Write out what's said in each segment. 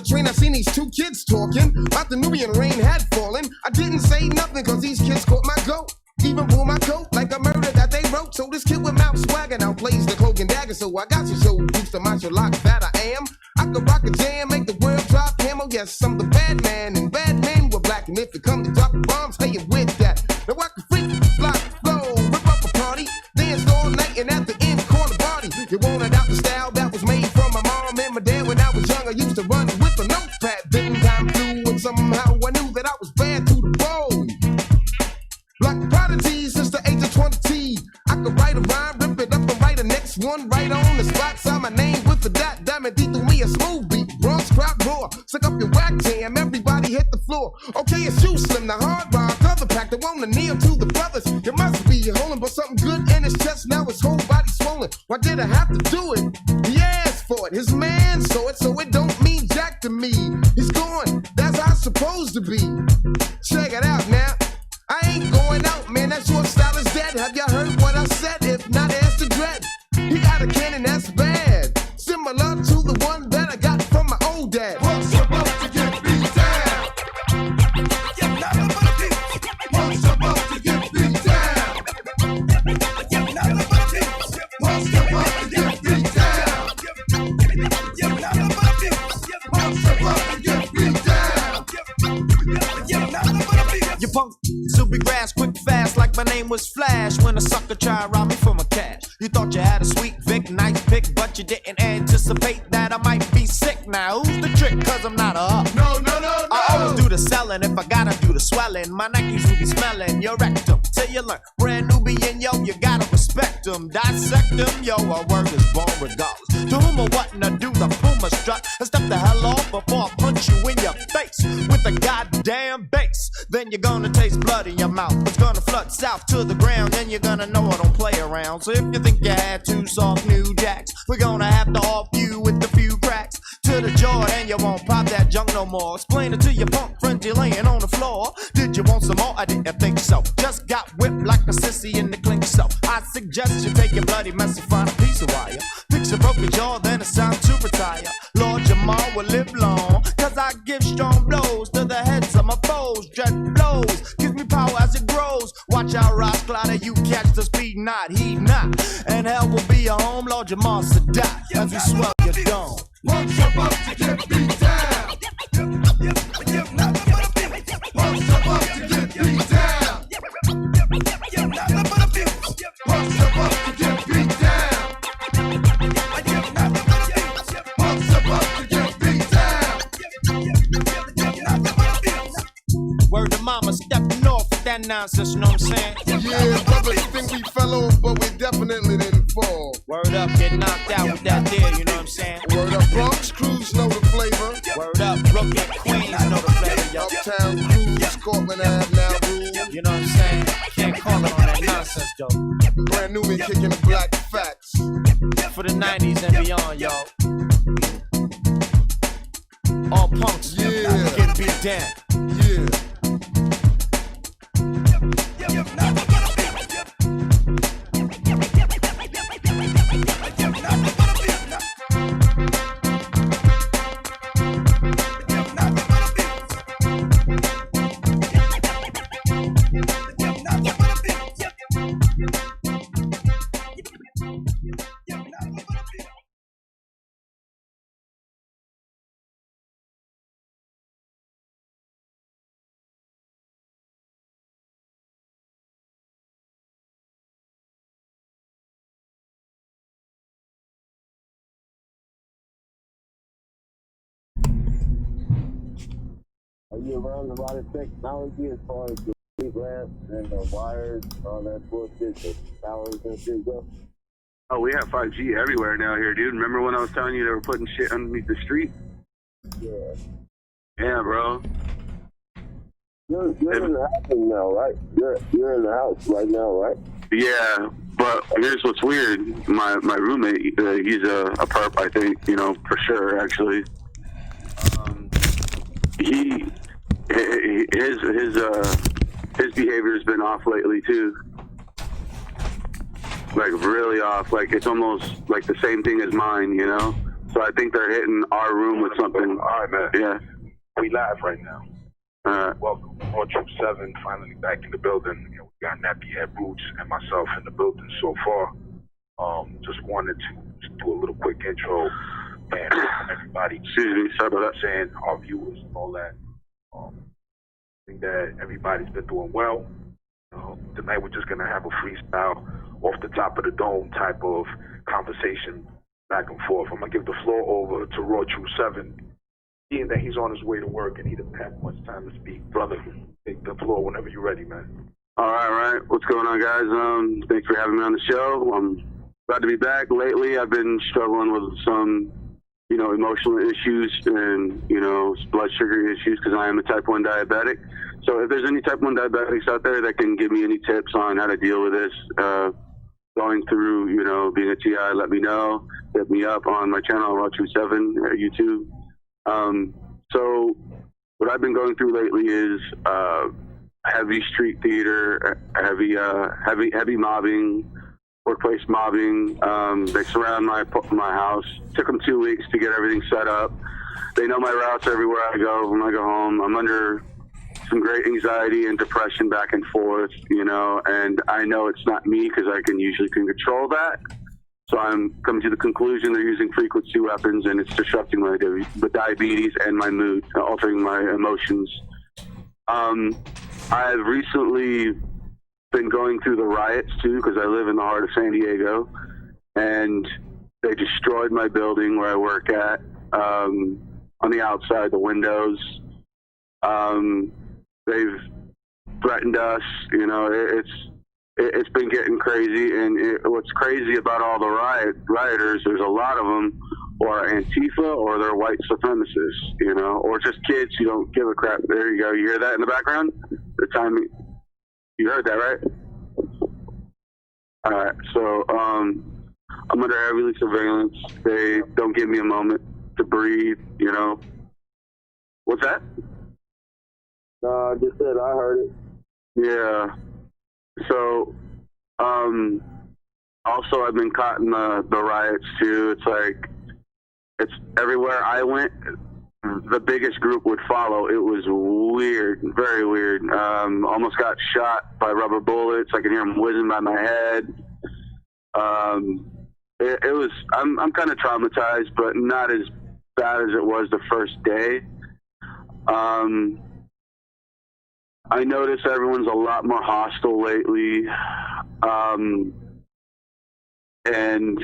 train, I seen these two kids talking about the Nubian rain had fallen. I didn't say nothing cause these kids caught my goat. Even pull my coat like a murder that they wrote. So this kid with mouth swagger now plays the cloak and dagger. So I got to show boost the macho lock that I am. I could rock a jam, make the world drop camo. Yes, I'm the bad man, and bad men were black. And if it come to dropping bombs, hey, with that. Now I can freak, block, flow, rip up a party, dance all night, and at the end, call the party. You wanted out the style that was made from my mom and my dad when I was young. I used to run with a notepad. Then time flew, and somehow I knew that I was bad to the bone. Black prodigy since the age of 20. I could write a rhyme, rip it up and write the next one right on the spot. Sign my name with the dot. Diamond D threw me a smooth beat. Bronx crowd roar. Suck up your whack jam. Everybody hit the floor. Okay, it's you, Slim, the hard rock. Other pack that wanna kneel to the brothers. You must be holding but something good in his chest. Now his whole body swollen. Why did I have to do it? He asked for it. His man saw it, so it don't mean jack to me. He's gone. That's how it's supposed to be. Check it out now. I ain't going out, man, that short style is dead. Have y'all heard what I said? If not, ask the dread. He got a cannon that's bad, similar to the one that I got from my old dad. What's about to get beat down? What's about to get beat down? What's about to get beat down? What's about to get beat down? You punk Zuby grass, quick fast, like my name was Flash. When a sucker try to rob me for my cash. You thought you had a sweet Vic, nice pick, but you didn't anticipate that I might be sick. Now who's the trick? Cause I'm not a up. No. I always do the selling, if I gotta do the swelling. My Nikes will be smelling your rectum till you learn. Brand Nubian, yo, you gotta respect them. Dissect them, yo, a word is born regardless. To whom or what, and I do the Puma strut. And step the hell off before I punch you in your face with a goddamn bass. Then you're gonna taste blood in your mouth. It's gonna flood south to the ground, and you're gonna know I don't play around. So if you think you had two soft new jacks, we're gonna have to off you with a few cracks to the jaw, and you won't pop that junk no more. Explain it to your punk friends, you're laying on the floor. Did you want some more? I didn't think so. Just got whipped like a sissy in the clink, so I suggest you take your bloody mess and find a piece of wire. Fix a broken jaw, then it's time to retire. Lord Jamal will live long, cause I give strong blows to the heads of my foes. Dread blows, gives me power as it grows. Watch out, Ross Clotter, you catch the speed, not heed not. And hell will be your home, Lord Jamal Sadat, as we swell your dome. What's about to get beat down? What's about to get beat down? What's about to get beat down? What's about to get beat down? Word to mama, stepping off with that nonsense, you know what I'm saying? Yeah, brothers think we fell off, but we definitely didn't fall. Word up, get knocked out with that deal, you know what I'm saying? Word up, Bronx crews know the flavor. Word up, Brooklyn Queens know the flavor, yo. Uptown crews, Scotland Ave now rule. You know what I'm saying? Can't call it on that nonsense, though. Brand new and kicking the black facts. For the 90s and beyond, y'all. All punks, yeah, get beat down. Yeah. Are you around a lot of technology as far as the street lamps and the wires and all that bullshit, the towers and shit go? Oh, we have 5G everywhere now here, dude. Remember when I was telling you they were putting shit underneath the street? Yeah. Yeah, bro. You're in the house now, right? You're in the house right now, right? Yeah, but here's what's weird. My roommate, he's a perp, I think, you know, for sure, actually. His behavior's been off lately too. Like really off. Like it's almost like the same thing as mine, you know. So I think they're hitting our room with something. All right, man. Yeah. We live right now. Welcome. More Troop 7 finally back in the building. We got Nappy at Roots and myself in the building so far. Just wanted to do a little quick intro and everybody. Excuse me, sorry about that. Saying our viewers and all that. I think that everybody's been doing well. Tonight we're just gonna have a freestyle off the top of the dome type of conversation back and forth. I'm gonna give the floor over to Raw Troop 7. Being that he's on his way to work and he doesn't have much time to speak, brother, take the floor whenever you're ready, man. All right. What's going on, guys? Thanks for having me on the show. I'm glad to be back. Lately, I've been struggling with some, emotional issues and, blood sugar issues because I am a type 1 diabetic. So if there's any type 1 diabetics out there that can give me any tips on how to deal with this, going through, being a TI, let me know. Hit me up on my channel, Raw Troop 7 at YouTube. So what I've been going through lately is heavy street theater, heavy mobbing, workplace mobbing. They surround my house. Took them 2 weeks to get everything set up. They know my routes everywhere I go when I go home. I'm under some great anxiety and depression back and forth, and I know it's not me because I can usually control that. So I'm coming to the conclusion they're using frequency weapons, and it's disrupting my diabetes and my mood, altering my emotions. I've recently been going through the riots too, because I live in the heart of San Diego, and they destroyed my building where I work at. On the outside, the windows. They've threatened us. It's been getting crazy, and what's crazy about all the rioters, there's a lot of them who are Antifa or they're white supremacists, or just kids who don't give a crap. There you go. You hear that in the background? The time you heard that, right? All right. So I'm under heavy surveillance. They don't give me a moment to breathe. What's that? No, I just said I heard it. Yeah. So, also I've been caught in the riots too. It's everywhere I went, the biggest group would follow. It was weird, very weird. Almost got shot by rubber bullets. I could hear them whizzing by my head. It was, I'm kind of traumatized, but not as bad as it was the first day. I notice everyone's a lot more hostile lately, and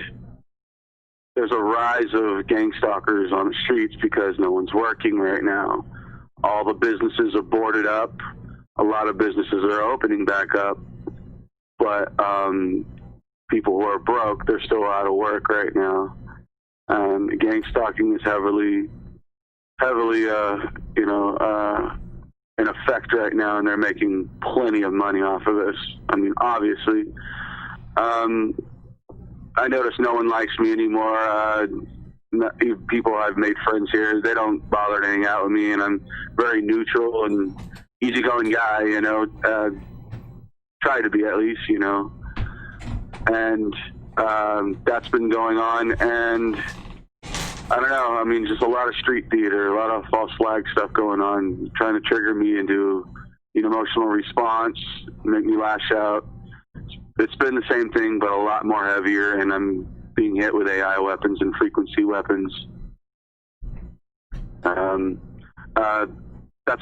there's a rise of gang stalkers on the streets because no one's working right now. All the businesses are boarded up. A lot of businesses are opening back up, but people who are broke, they're still out of work right now. Gang stalking is heavily, in effect right now, and they're making plenty of money off of this. I mean, obviously. I notice no one likes me anymore. People I've made friends here, they don't bother to hang out with me, and I'm very neutral and easygoing guy, try to be at least, and that's been going on, and I don't know. I mean, just a lot of street theater, a lot of false flag stuff going on, trying to trigger me into an emotional response, make me lash out. It's been the same thing, but a lot more heavier, and I'm being hit with AI weapons and frequency weapons. That's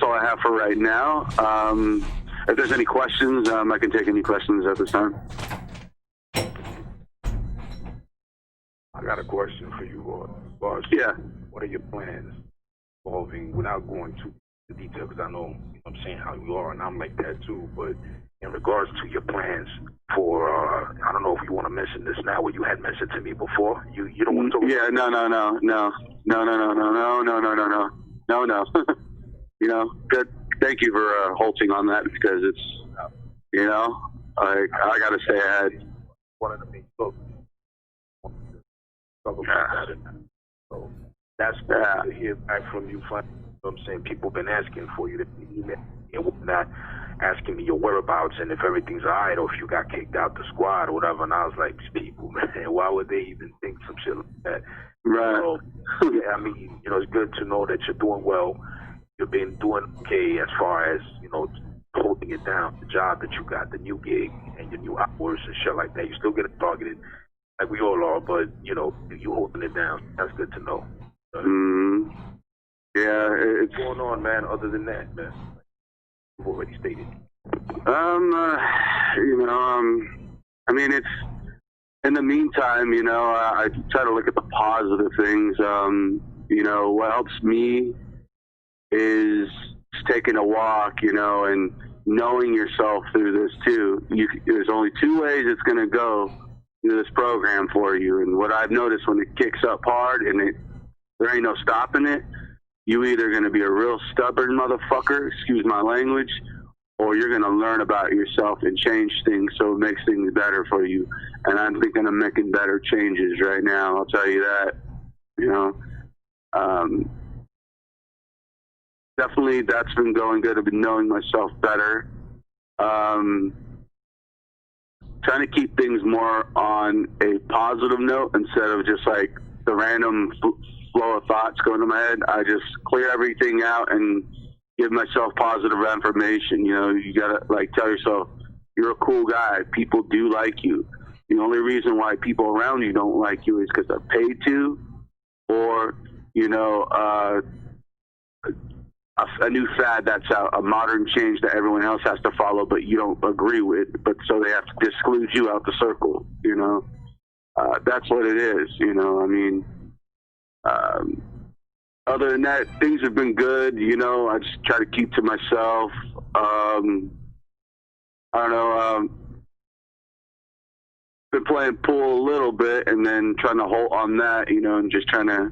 all I have for right now. If there's any questions, I can take any questions at this time. I got a question for you, Lord. Yeah. What are your plans involving, without going too into detail, because I know, I'm saying how you are, and I'm like that too, but in regards to your plans for, I don't know if you want to mention this now, what you had mentioned to me before. You don't want to talk about No. Good. Thank you for halting on that, because it's, I got to stay ahead. One of the big books. So that's good to hear back from you. I'm saying people been asking for you to email and whatnot, asking me your whereabouts and if everything's all right, or if you got kicked out the squad or whatever. And I was like, these people, man, why would they even think some shit like that? Right. So, yeah, I mean, it's good to know that you're doing well. You've been doing okay as far as, holding it down, the job that you got, the new gig, and your new hours and shit like that. You still getting targeted, like we all are, but, you holding it down. That's good to know. Yeah, it's... What's going on, man, other than that, man? You've already stated. I mean, it's... In the meantime, I try to look at the positive things. What helps me is taking a walk, and knowing yourself through this too. There's only two ways it's going to go through this program for you. And what I've noticed when it kicks up hard and there ain't no stopping it, you either going to be a real stubborn motherfucker, excuse my language, or you're going to learn about yourself and change things so it makes things better for you. And I'm thinking of making better changes right now, I'll tell you that. Definitely that's been going good. I've been knowing myself better. Trying to keep things more on a positive note instead of just like the random flow of thoughts going to my head. I just clear everything out and give myself positive affirmation. You gotta tell yourself you're a cool guy. People do like you. The only reason why people around you don't like you is because they're paid to, or a new fad that's out, a modern change that everyone else has to follow, but you don't agree with. But so they have to exclude you out the circle. That's what it is. Other than that, things have been good. I just try to keep to myself. I don't know. Been playing pool a little bit and then trying to hold on that, and just trying to,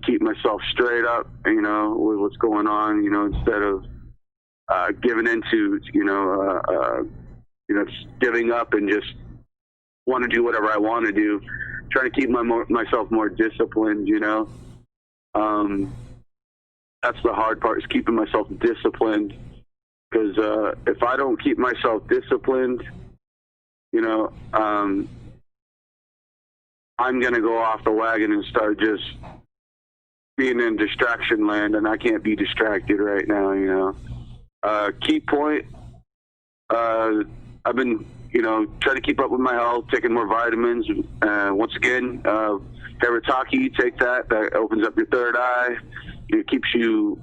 keep myself straight up, with what's going on, instead of giving into, just giving up and just want to do whatever I want to do. Trying to keep myself more disciplined, That's the hard part, is keeping myself disciplined. Because if I don't keep myself disciplined, I'm going to go off the wagon and start just being in distraction land, and I can't be distracted right now, Key point, I've been, trying to keep up with my health, taking more vitamins. Once again, Haritaki, take that. That opens up your third eye. It keeps you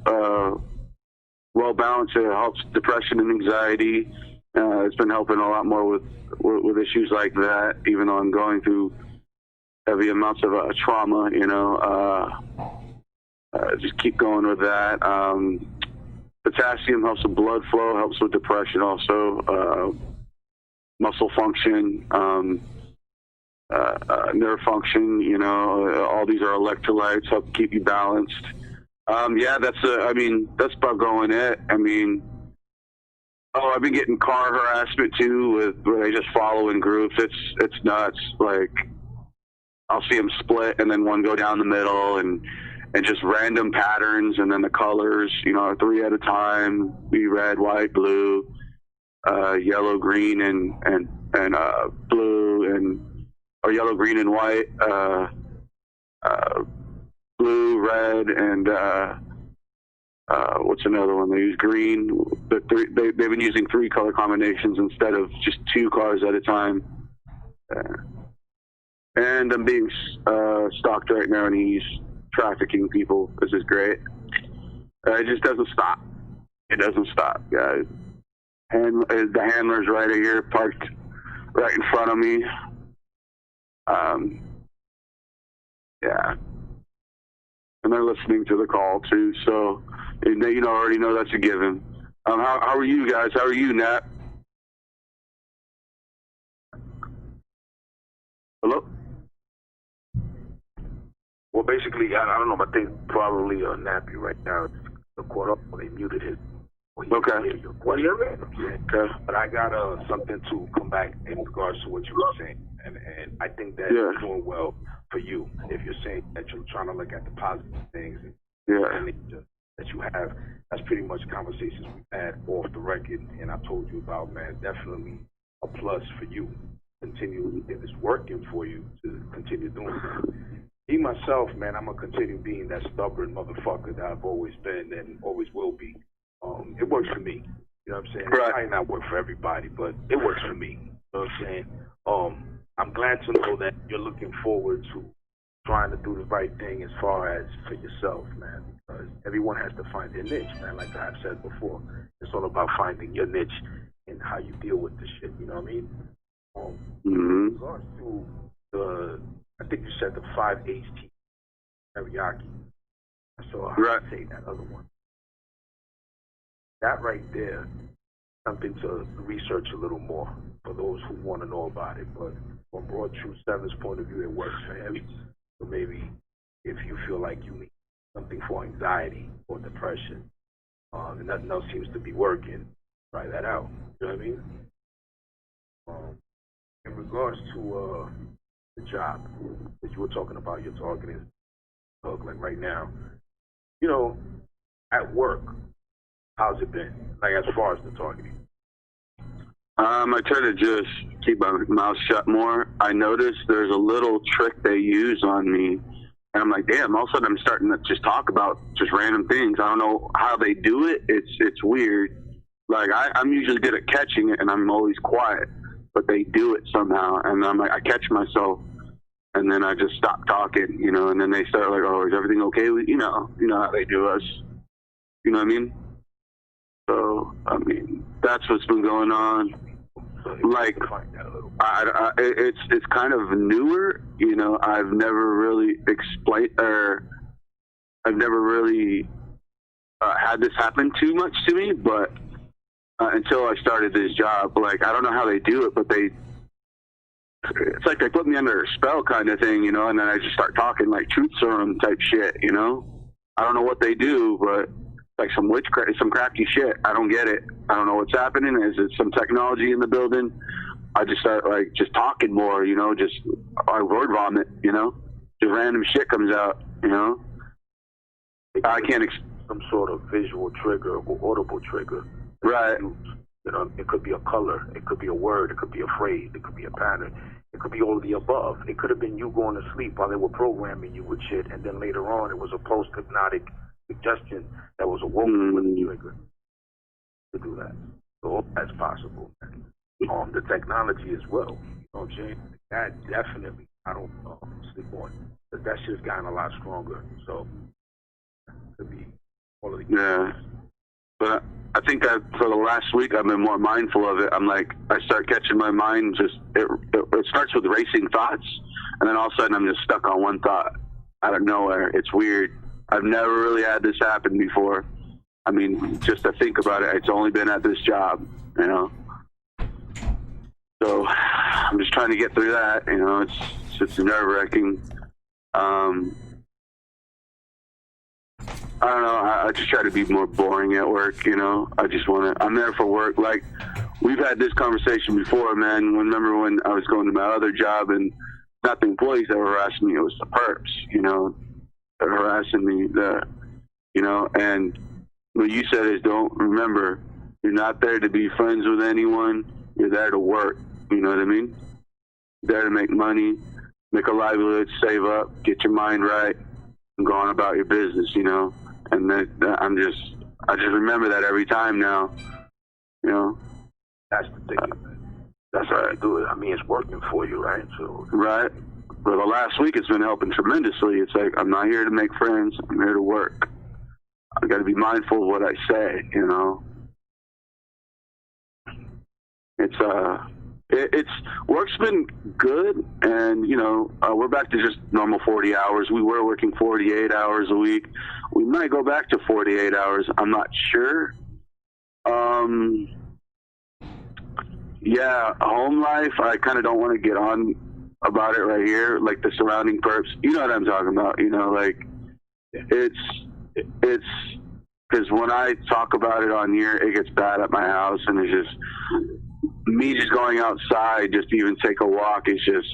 well balanced. It helps depression and anxiety. It's been helping a lot more with issues like that, even though I'm going through heavy amounts of trauma, just keep going with that. Potassium helps with blood flow, helps with depression also, muscle function, nerve function, all these are electrolytes, help keep you balanced. That's about going it. I've been getting car harassment too, where they just follow in groups. It's nuts. Like, I'll see them split and then one go down the middle and just random patterns, and then the colors, 3 at a time, be red, white, blue, yellow, green, and blue, or yellow, green, and white, blue, red, and what's another one? They use green. They've been using 3 color combinations instead of just 2 cars at a time. And I'm being stalked right now, and he's trafficking people. This is great. It just doesn't stop. It doesn't stop, guys. The handler's right here, parked right in front of me. Yeah. And they're listening to the call, too, so you already know that's a given. How are you guys? How are you, Nat? Hello? Well, basically, I don't know. I think probably Nappy right now is caught up when they muted him. Okay. Well, okay. But I got something to come back in regards to what you were saying, and I think that you're doing well for you if you're saying that you're trying to look at the positive things and that you have. That's pretty much conversations we've had off the record, and I told you about, man. Definitely a plus for you. Continue if it's working for you to continue doing it. Me, myself, man, I'm going to continue being that stubborn motherfucker that I've always been and always will be. It works for me. You know what I'm saying? Right. It might not work for everybody, but it works for me. You know what I'm saying? I'm glad to know that you're looking forward to trying to do the right thing as far as for yourself, man. Because everyone has to find their niche, man. Like I've said before, it's all about finding your niche and how you deal with the shit. You know what I mean? In regards to the, I think you said the 5H teriyaki. So I Right. say that other one. That right there, something to research a little more for those who want to know about it. But from Broad Truth 7's point of view, it works for him. So maybe if you feel like you need something for anxiety or depression, and nothing else seems to be working, try that out. You know what I mean? In regards to the job that you were talking about, you're targeting, like right now, you know, at work, how's it been? Like as far as the targeting? I try to just keep my mouth shut more. I noticed there's a little trick they use on me, and I'm like, damn, all of a sudden I'm starting to just talk about just random things. I don't know how they do it. It's weird. Like, I'm usually good at catching it, and I'm always quiet, but they do it somehow, and I'm like, I catch myself, and then I just stop talking, you know, and then they start like, oh, is everything okay with you? know how they do us. You know what I mean? So, I mean, that's what's been going on. Like, it's kind of newer, you know. I've never really I've never really had this happen too much to me, but until I started this job, like, I don't know how they do it, but it's like they put me under a spell kind of thing, you know, and then I just start talking like truth serum type shit, you know. I don't know what they do, but like some witchcraft, some crafty shit. I don't get it. I don't know what's happening. Is it some technology in the building? I just start like just talking more, you know, just I word vomit, you know, just random shit comes out, you know. I can't some sort of visual trigger or audible trigger. Right. You know, it could be a color, it could be a word, it could be a phrase, it could be a pattern, it could be all of the above. It could have been you going to sleep while they were programming you with shit, and then later on it was a post-hypnotic suggestion that was awoken with a trigger to do that. So all that's possible. The technology as well. You know what I'm saying? That definitely, I don't sleep on. But that shit's gotten a lot stronger. So it could be all of the But I think for the last week I've been more mindful of it. I'm like, I start catching my mind just, it starts with racing thoughts, and then all of a sudden I'm just stuck on one thought out of nowhere. It's weird. I've never really had this happen before. I mean, just to think about it, it's only been at this job, you know. So I'm just trying to get through that, you know. It's nerve-wracking. I don't know. I just try to be more boring at work, you know. I'm there for work. Like, we've had this conversation before, man. Remember when I was going to my other job, and not the employees that were harassing me, it was the perps, you know, that were harassing me, you know. And what you said is, don't remember, you're not there to be friends with anyone. You're there to work. You know what I mean? You're there to make money, make a livelihood, save up, get your mind right, and go on about your business, you know. And I just remember that every time now, you know. That's the thing. That's how you do it. I mean, it's working for you, right? So right. For the last week, it's been helping tremendously. It's like, I'm not here to make friends. I'm here to work. I got to be mindful of what I say, you know. Work's been good, and, you know, we're back to just normal 40 hours. We were working 48 hours a week. We might go back to 48 hours. I'm not sure. Yeah, home life, I kind of don't want to get on about it right here, like the surrounding perps. You know what I'm talking about, you know, like, it's because when I talk about it on here, it gets bad at my house, and it's just me just going outside just to even take a walk is just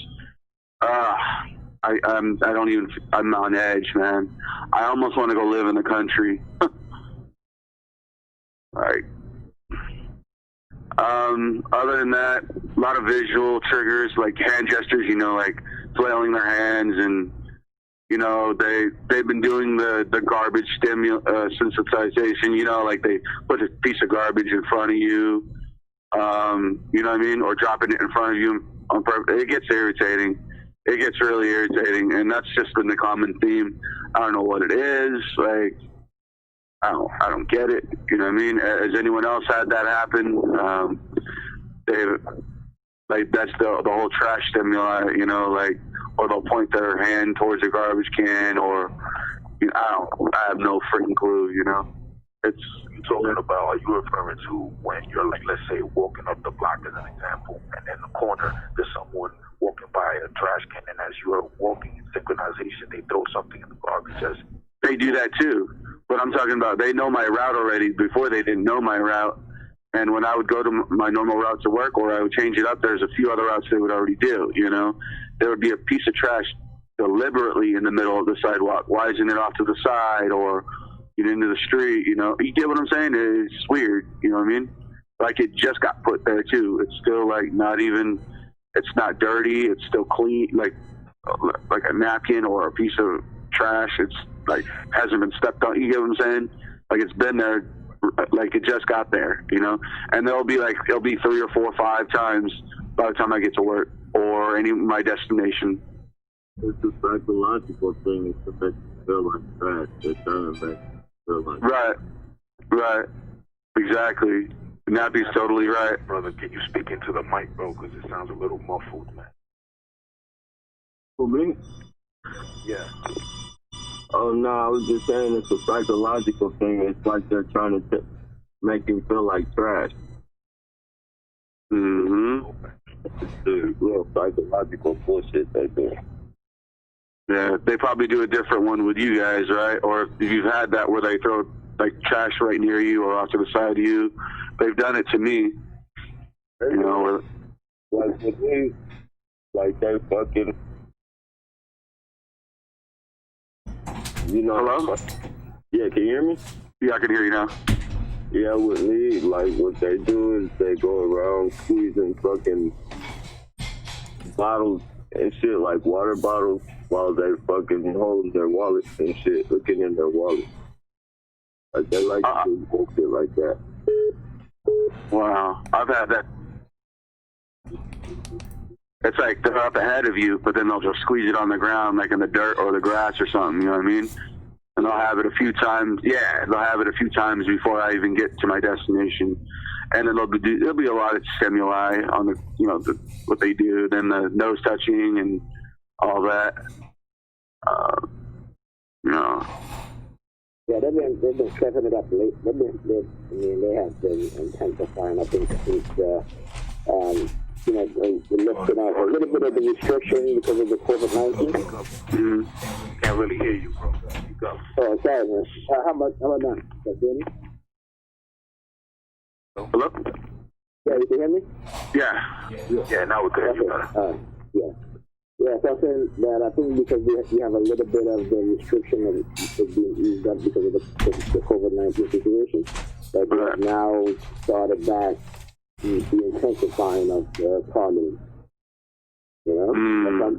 I'm on edge, man. I almost want to go live in the country. Like, other than that, a lot of visual triggers, like hand gestures, you know, like flailing their hands and You know, they've been doing the garbage sensitization. You know, like they put a piece of garbage in front of you. You know what I mean, or dropping it in front of you on purpose. It gets irritating. It gets really irritating, and that's just been the common theme. I don't know what it is. Like, I don't get it. You know what I mean? Has anyone else had that happen? Like that's the whole trash stimuli. You know, like, or they'll point their hand towards a garbage can, or you know, I have no freaking clue. You know, it's talking about, are you referring to when you're, like, let's say, walking up the block as an example, and in the corner there's someone walking by a trash can, and as you are walking in synchronization, they throw something in the garbage? They do that too, but I'm talking about they know my route already. Before they didn't know my route, and when I would go to my normal route to work, or I would change it up, there's a few other routes they would already do. You know, there would be a piece of trash deliberately in the middle of the sidewalk. Why isn't it off to the side or into the street? You know, you get what I'm saying? It's weird. You know what I mean? Like, it just got put there too. It's still like not even. It's not dirty. It's still clean, like a napkin or a piece of trash. It's like hasn't been stepped on. You get what I'm saying? Like, it's been there. Like, it just got there. You know, and it'll be 3 or 4 or 5 times by the time I get to work or my destination. It's a psychological thing. It's to make you feel like trash. It's trying to make you feel like right, exactly. Nappy's totally right. Brother, can you speak into the mic, bro? Because it sounds a little muffled, man. For me? Yeah. Oh, no, I was just saying it's a psychological thing. It's like they're trying to make you feel like trash. Mm-hmm. It's the real psychological bullshit they do. Yeah, they probably do a different one with you guys, right? Or if you've had that where they throw, like, trash right near you or off to the side of you. They've done it to me. You know, like with me, like they fucking, you know. Hello? Yeah, can you hear me? Yeah, I can hear you now. Yeah, with me, like what they do is they go around squeezing fucking bottles and shit, like water bottles, while they fucking hold their wallets and shit, looking in their wallets. Like, they like to do bullshit like that. Wow, I've had that. It's like they're up ahead of you, but then they'll just squeeze it on the ground, like in the dirt or the grass or something, you know what I mean? And they'll have it a few times. Yeah, they'll have it a few times before I even get to my destination. And then there'll be a lot of stimuli on what they do, then the nose touching and all that. You know. Yeah, they've been stepping it up late. They have been intensifying. I think since lifting out a little bit of the restriction because of the COVID-19. Mm-hmm. Can't really hear you, bro. You go. Oh, sorry, man. How about now? Can you hear me? Hello? Yeah, you can hear me? Yeah, now we can hear you better. Yeah. Yeah, so I'm saying that I think because we have a little bit of the restriction of being eased up because of the COVID-19 situation, that we have now started back the intensifying of the targeting. You know?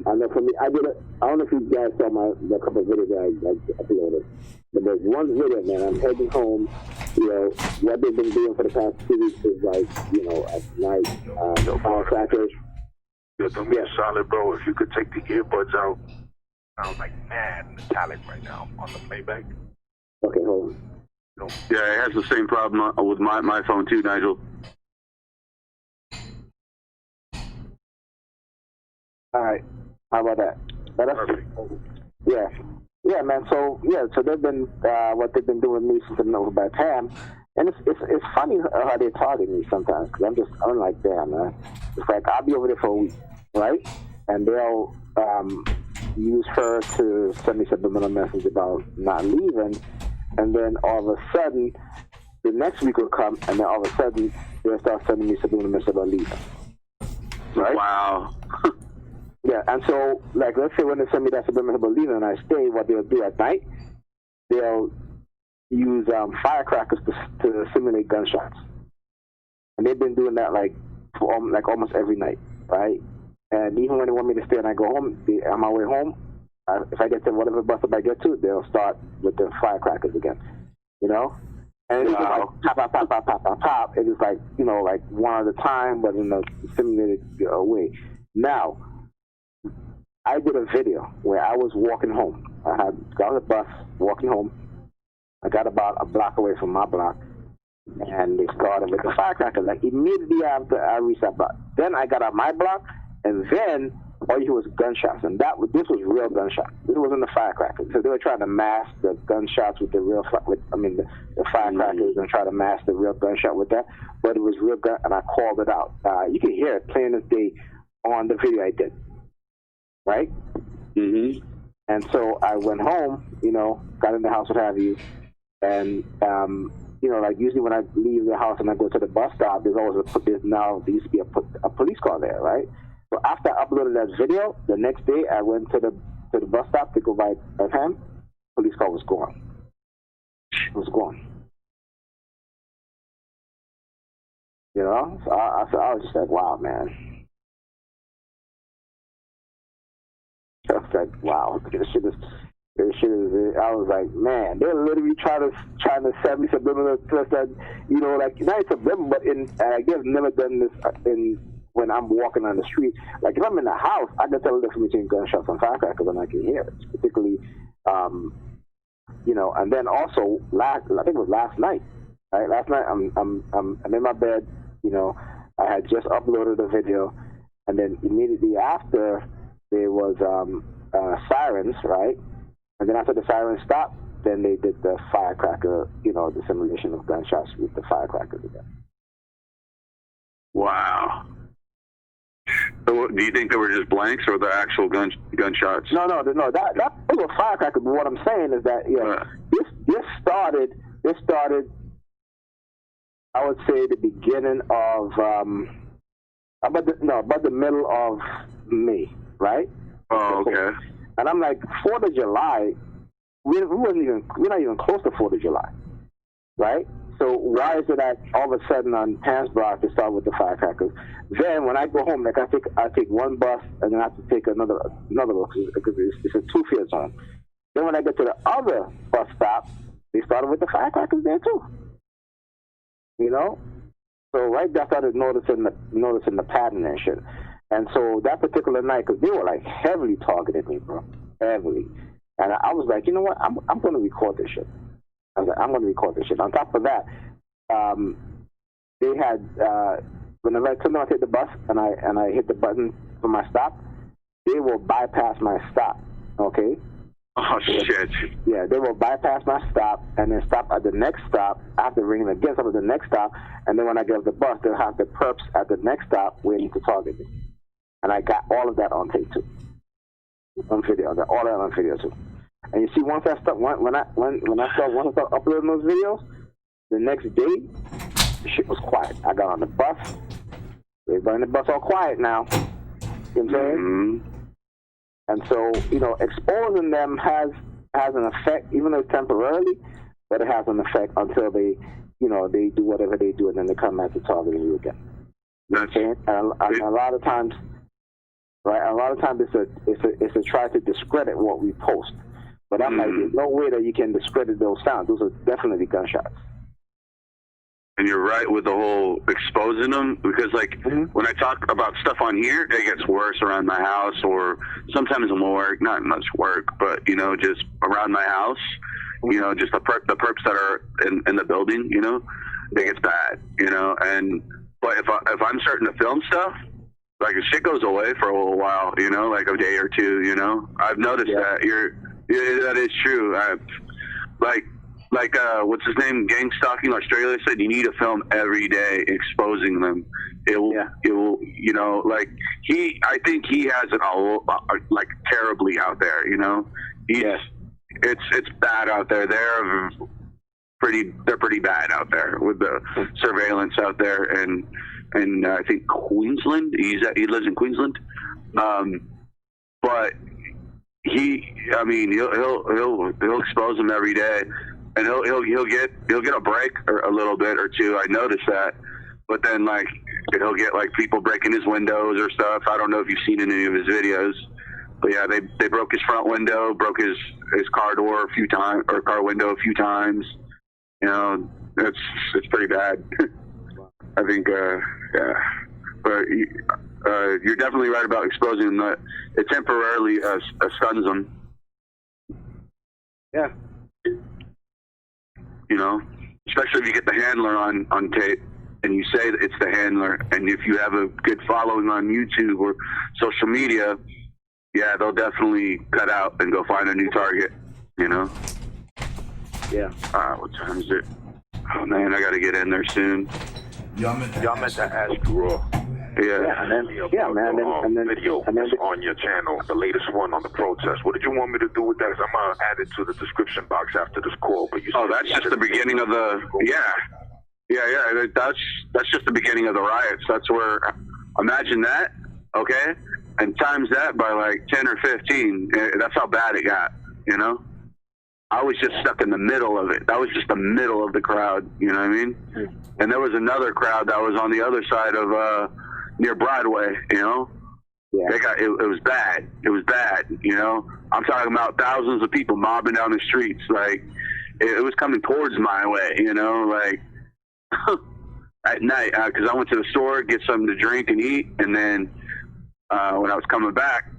I know for me, I don't know if you guys saw the couple of videos that I uploaded, but there's one video, man, I'm heading home. You know, what they've been doing for the past 2 weeks is like, at night, firecrackers. Do me a solid, bro. If you could take the earbuds out, sounds like mad metallic right now on the playback. Okay, hold on. Yeah, it has the same problem with my phone too, Nigel. All right. How about that? Better? Perfect. Yeah, man. So they've been what they've been doing with me since I've been over by Tam, and it's funny how they target me sometimes because I'm like, damn, man. It's like I'll be over there for a week, right? And they'll use her to send me subliminal message about not leaving, and then all of a sudden, the next week will come, and then all of a sudden they'll start sending me subliminal message about leaving. Right? Wow. Yeah, and so, like, let's say when they send me that subliminal about leaving and I stay, what they'll do at night, they'll use firecrackers to simulate gunshots. And they've been doing that, like almost every night, right? And even when they want me to stay and I go home, on my way home, if I get to whatever bus stop I get to, they'll start with the firecrackers again, you know? And it's like pop, pop, pop, pop, pop, pop, pop. It is like, you know, like one at a time, but in a simulated way. Now, I did a video where I was walking home. I got on the bus, walking home. I got about a block away from my block, and they started with the firecrackers. Like immediately after I reached that block, then I got on my block, and then all you hear was gunshots, and this was real gunshots. This wasn't the firecrackers. So they were trying to mask the gunshots with the real, the firecrackers, and try to mask the real gunshot with that. But it was real gun, and I called it out. You can hear it plain as day on the video I did. Right? Mm-hmm. And so I went home, you know, got in the house, what have you, and you know, like usually when I leave the house and I go to the bus stop, there used to be a police car there, right? So after I uploaded that video, the next day I went to the bus stop to go by him. Police car was gone. It was gone. You know, so I was just like, wow, man. I was like, wow, this shit is. I was like, man, they're literally trying to send me subliminal that, you know, like not subliminal, but I guess never done this when I'm walking on the street. Like if I'm in the house, I can tell the difference between gunshots and firecrackers, and I can hear it. Particularly, you know, and then also I think it was last night. Right, last night I'm in my bed. You know, I had just uploaded a video, and then immediately after there was sirens, right? And then after the sirens stopped, then they did the firecracker, you know, the simulation of gunshots with the firecrackers again. Wow. So do you think they were just blanks or the actual gunshots? No. That was a firecracker. But what I'm saying is that, you know, this started. I would say the beginning of about the middle of May, right? Oh, okay. And I'm like, 4th of July, we're not even close to 4th of July, right? So why is it that all of a sudden on Pam's block they start with the firecrackers? Then when I go home, like I take one bus and then I have to take another bus because it's a 2-field zone. Then when I get to the other bus stop, they started with the firecrackers there too. You know, so right there I started noticing the pattern and shit. And so that particular night, because they were like heavily targeting me, bro, heavily. And I was like, you know what, I'm going to record this shit. I was like, I'm going to record this shit. On top of that, they had whenever I hit the bus and I hit the button for my stop, they will bypass my stop. Okay. Oh shit. Yeah, they will bypass my stop and then stop at the next stop after ringing again, stop at the next stop, and then when I get off the bus, they'll have the perps at the next stop waiting to target me. And I got all of that on tape too, on video. I got all that on video too. And you see, once I start uploading those videos, the next day, the shit was quiet. I got on the bus. Everybody in the bus all quiet now. You know what I'm saying? Mm-hmm. And so, you know, exposing them has an effect, even though temporarily, but it has an effect until they, you know, they do whatever they do, and then they come back to targeting you again. Okay? And a lot of times, right? A lot of times it's a try to discredit what we post. But I'm like, there's no way that you can discredit those sounds. Those are definitely gunshots. And you're right with the whole exposing them, because like when I talk about stuff on here, it gets worse around my house, or sometimes more, not much work, but you know, just around my house, you know, just the perps that are in the building, you know, it gets bad, you know. And but if I'm starting to film stuff, like the shit goes away for a little while, you know, like a day or two, you know. I've noticed that that is true. Like what's his name? Gang Stalking Australia said you need to film every day exposing them. It will, you know, like I think he has it all like terribly out there, you know. It's bad out there. They're pretty bad out there with the surveillance out there, and I think Queensland. He lives in Queensland, but he'll expose them every day. And he'll get a break or a little bit or two. I noticed that, but then like he'll get like people breaking his windows or stuff. I don't know if you've seen any of his videos, But yeah, they broke his front window, broke his car door a few times, or car window a few times. You know, it's pretty bad. I think, yeah. But you're definitely right about exposing them. That it temporarily stuns them. Yeah. You know, especially if you get the handler on tape and you say that it's the handler, and if you have a good following on YouTube or social media, yeah, they'll definitely cut out and go find a new target. You know. Yeah. What time is it? Oh man, I got to get in there soon. Y'all meant to ask you, Raw. Yeah. And then, and then video that's on your channel, the latest one on the protest. What did you want me to do with that? 'Cause I'm gonna add it to the description box after this call. But you that's just the beginning of the That's just the beginning of the riots. That's where, imagine that, okay, and times that by like 10 or 15. That's how bad it got. You know, I was just stuck in the middle of it. That was just the middle of the crowd. You know what I mean? And there was another crowd that was on the other side of near Broadway, you know. Yeah. It was bad. It was bad, you know. I'm talking about thousands of people mobbing down the streets. Like, it was coming towards my way, you know, like, at night. Because I went to the store, get something to drink and eat, and then when I was coming back,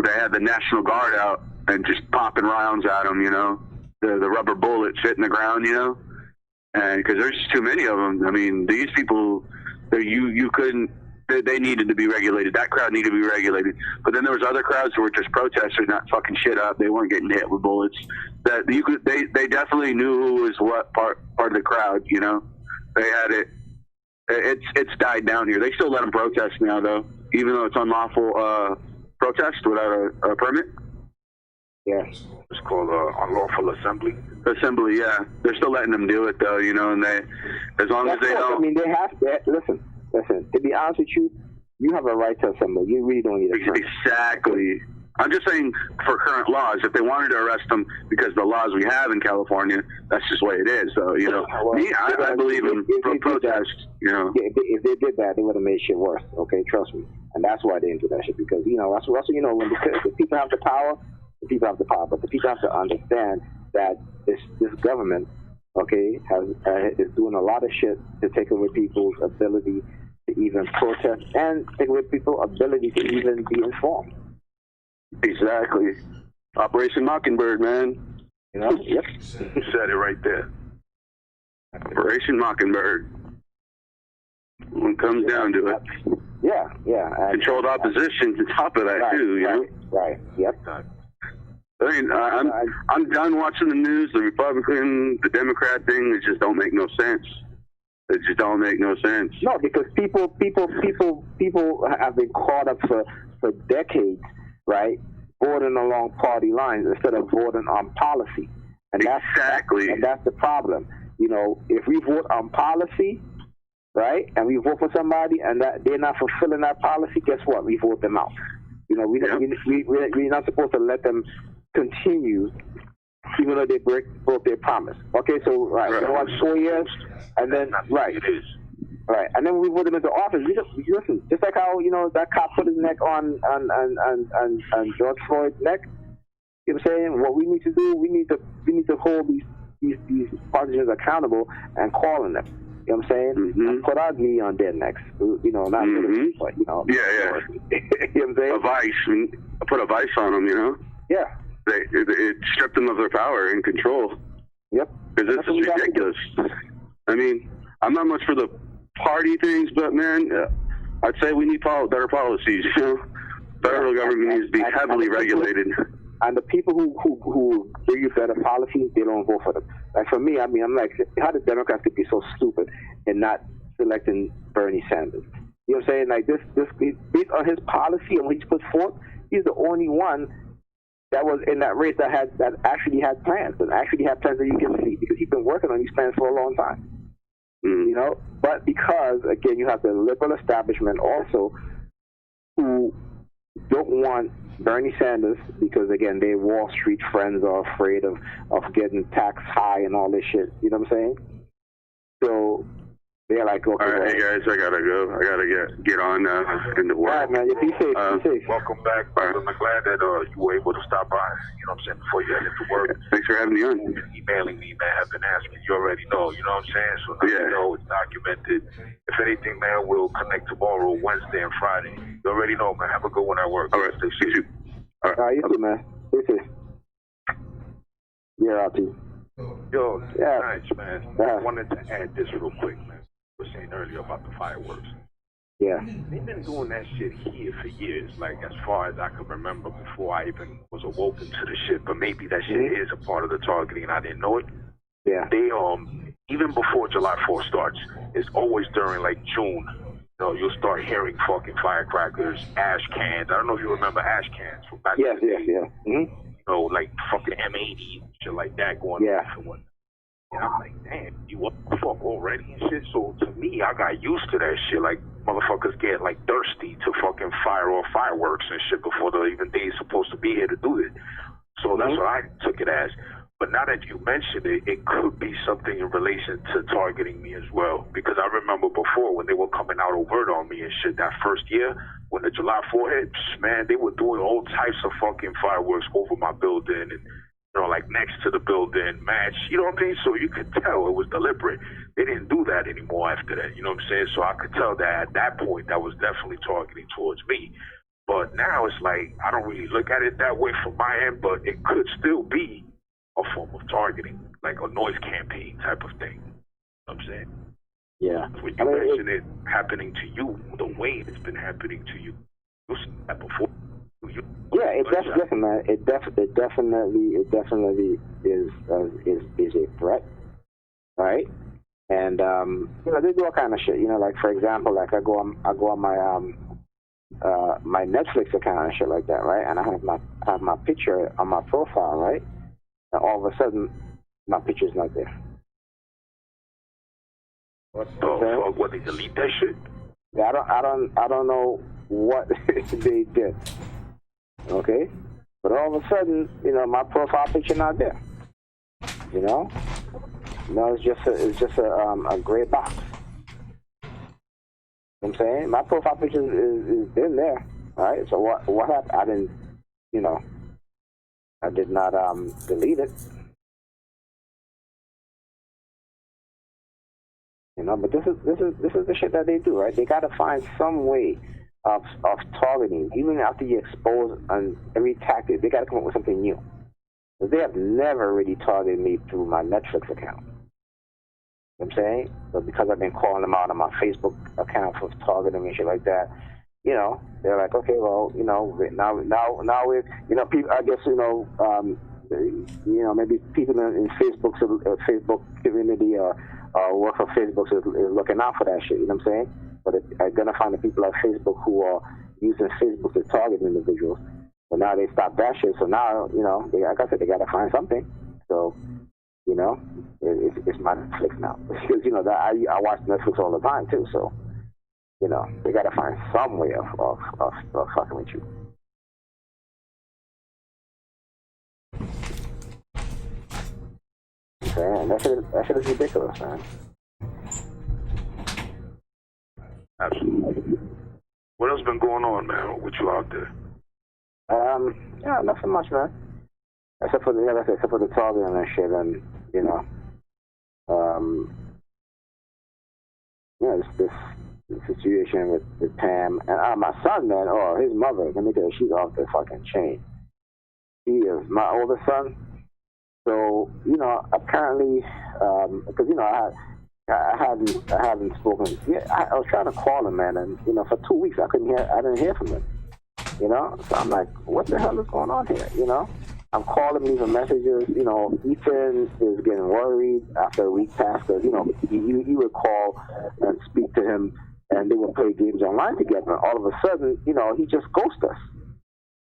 they had the National Guard out and just popping rounds at them, you know. The rubber bullets hitting the ground, you know. And because there's just too many of them. I mean, these people, you couldn't. They needed to be regulated. That crowd needed to be regulated. But then there was other crowds who were just protesters, not fucking shit up. They weren't getting hit with bullets. They definitely knew who was what part of the crowd. You know, they had it. It's died down here. They still let them protest now, though, even though it's unlawful protest without a permit. Yeah. It's called unlawful assembly. Assembly, yeah. They're still letting them do it, though. You know, and they, as long as they don't. I mean, they have to listen. To be honest with you, you have a right to assemble. You really don't need a permit. Exactly. I'm just saying, for current laws, if they wanted to arrest them because the laws we have in California, that's just the way it is. So, you know, I believe in protest. You know, if they did that, they would have made shit worse. Okay, trust me. And that's why they didn't do that shit, because you know that's you know, when the people have the power, the people have the power, but the people have to understand that this government, okay, is doing a lot of shit to take away people's ability to even protest and take away people's ability to even be informed. Exactly. Operation Mockingbird, man. You know? Yep. You said it right there. Operation Mockingbird. When it comes down to it. Yeah. Controlled opposition to top of that, too, you know? Right. Yep. I mean, I'm done watching the news. The Republican, the Democrat thing, it just don't make no sense. It just don't make no sense. No, because people have been caught up for decades, right? Voting along party lines instead of voting on policy. And exactly. That's the problem. You know, if we vote on policy, right, and we vote for somebody and that they're not fulfilling that policy, guess what? We vote them out. You know, we're not supposed to let them continue, even though they broke their promise. Okay, so you know what, 4 years, and then right, and then we voted into office. We listen, just like how you know that cop put his neck on George Floyd's neck. You know what I'm saying? What we need to do, we need to hold these politicians accountable and call on them. You know what I'm saying? Mm-hmm. And put our knee on their necks. You know, not really, but you know. Yeah. You know what I'm saying? A vice. Put a vice on them. You know. Yeah. It stripped them of their power and control. Yep. Because this is ridiculous. I mean, I'm not much for the party things, but man, I'd say we need better policies. You know, federal government needs to be heavily regulated. And the people who give you better policies, they don't vote for them. Like for me, I mean, I'm like, how the Democrats could be so stupid in not selecting Bernie Sanders? You know what I'm saying? Like this based on his policy and what he's put forth, he's the only one that was in that race that actually had plans that you can see, because he's been working on these plans for a long time. You know, but because again you have the liberal establishment also who don't want Bernie Sanders, because again their Wall Street friends are afraid of getting taxed high and all this shit. You know what I'm saying? So They're like, okay. All right, hey guys, I gotta go. I gotta get on in the work. All right, man. You be safe. Be safe. Welcome back, brother. I'm glad that you were able to stop by. You know what I'm saying? Before you headed to work. Thanks for having me on. Emailing me, man. Have been asking. You already know. You know what I'm saying? So now you know it's documented. If anything, man, we'll connect tomorrow, Wednesday and Friday. You already know, man. Have a good one at work. All right. Stay safe. All right, you too, man. Stay safe. Yeah, R.I.P. Yo, Yeah. Nice, man. I wanted to add this real quick, man. We were saying earlier about the fireworks. Yeah. They've been doing that shit here for years, like as far as I can remember before I even was awoken to the shit. But maybe that shit is a part of the targeting and I didn't know it. Yeah. They even before July 4th starts, it's always during like June. You know, you'll start hearing fucking firecrackers, ash cans. I don't know if you remember ash cans from back in the day. Yeah. Mm-hmm. You know, like fucking M80 shit like that going off and whatnot. And I'm like, damn, you what the fuck already and shit? So to me, I got used to that shit. Like, motherfuckers get like thirsty to fucking fire off fireworks and shit before the even day's supposed to be here to do it. So that's what I took it as. But now that you mentioned it, it could be something in relation to targeting me as well. Because I remember before when they were coming out overt on me and shit that first year, when the July 4th hit, man, they were doing all types of fucking fireworks over my building and, you know, like next to the building, match, you know what I mean? So you could tell it was deliberate. They didn't do that anymore after that, you know what I'm saying? So I could tell that at that point, that was definitely targeting towards me. But now it's like, I don't really look at it that way from my end, but it could still be a form of targeting, like a noise campaign type of thing. You know what I'm saying? Yeah. When you mention it happening to you, the way it's been happening to you, you've seen that before. Yeah, it definitely, man. It definitely is a threat, right? And you know, they do all kind of shit. You know, like for example, like I go on my my Netflix account and shit like that, right? And I have my picture on my profile, right? And all of a sudden, my picture's not there. What the fuck? What, they delete that shit? Yeah, I don't know what they did. Okay, but all of a sudden, you know, my profile picture not there. You know, it's just a gray box. You know what I'm saying? My profile picture is in there. All right. So what happened? I didn't, you know, I did not delete it. You know, but this is the shit that they do, right? They got to find some way of targeting, even after you expose on every tactic. They got to come up with something new. Because they have never really targeted me through my Netflix account. You know what I'm saying? But because I've been calling them out on my Facebook account for targeting and shit like that, you know, they're like, okay, well, you know, now we're, you know, people, I guess, you know, maybe people in Facebook community or work for Facebook is looking out for that shit. You know what I'm saying? But I'm gonna find the people at Facebook who are using Facebook to target individuals. But now they stopped that shit. So now, you know, like I said, they gotta find something. So, you know, it's my Netflix now because you know that I watch Netflix all the time too. So, you know, they gotta find some way of fucking with you. Man, that shit is ridiculous, man. Absolutely. What else been going on, man, with you out there? Yeah, nothing much, man. Except for the targeting and shit, and you know, yeah, this situation with Pam and my son, man. Oh, his mother. Let me tell you, she's off the fucking chain. He is my oldest son. So you know, apparently, because you know, I haven't spoken. Yeah, I was trying to call him, man, and you know, for 2 weeks I didn't hear from him. You know, so I'm like, what the hell is going on here? You know, I'm calling, leaving messages. You know, Ethan is getting worried after a week passed because you know you would call and speak to him, and they would play games online together. And all of a sudden, you know, he just ghosted us.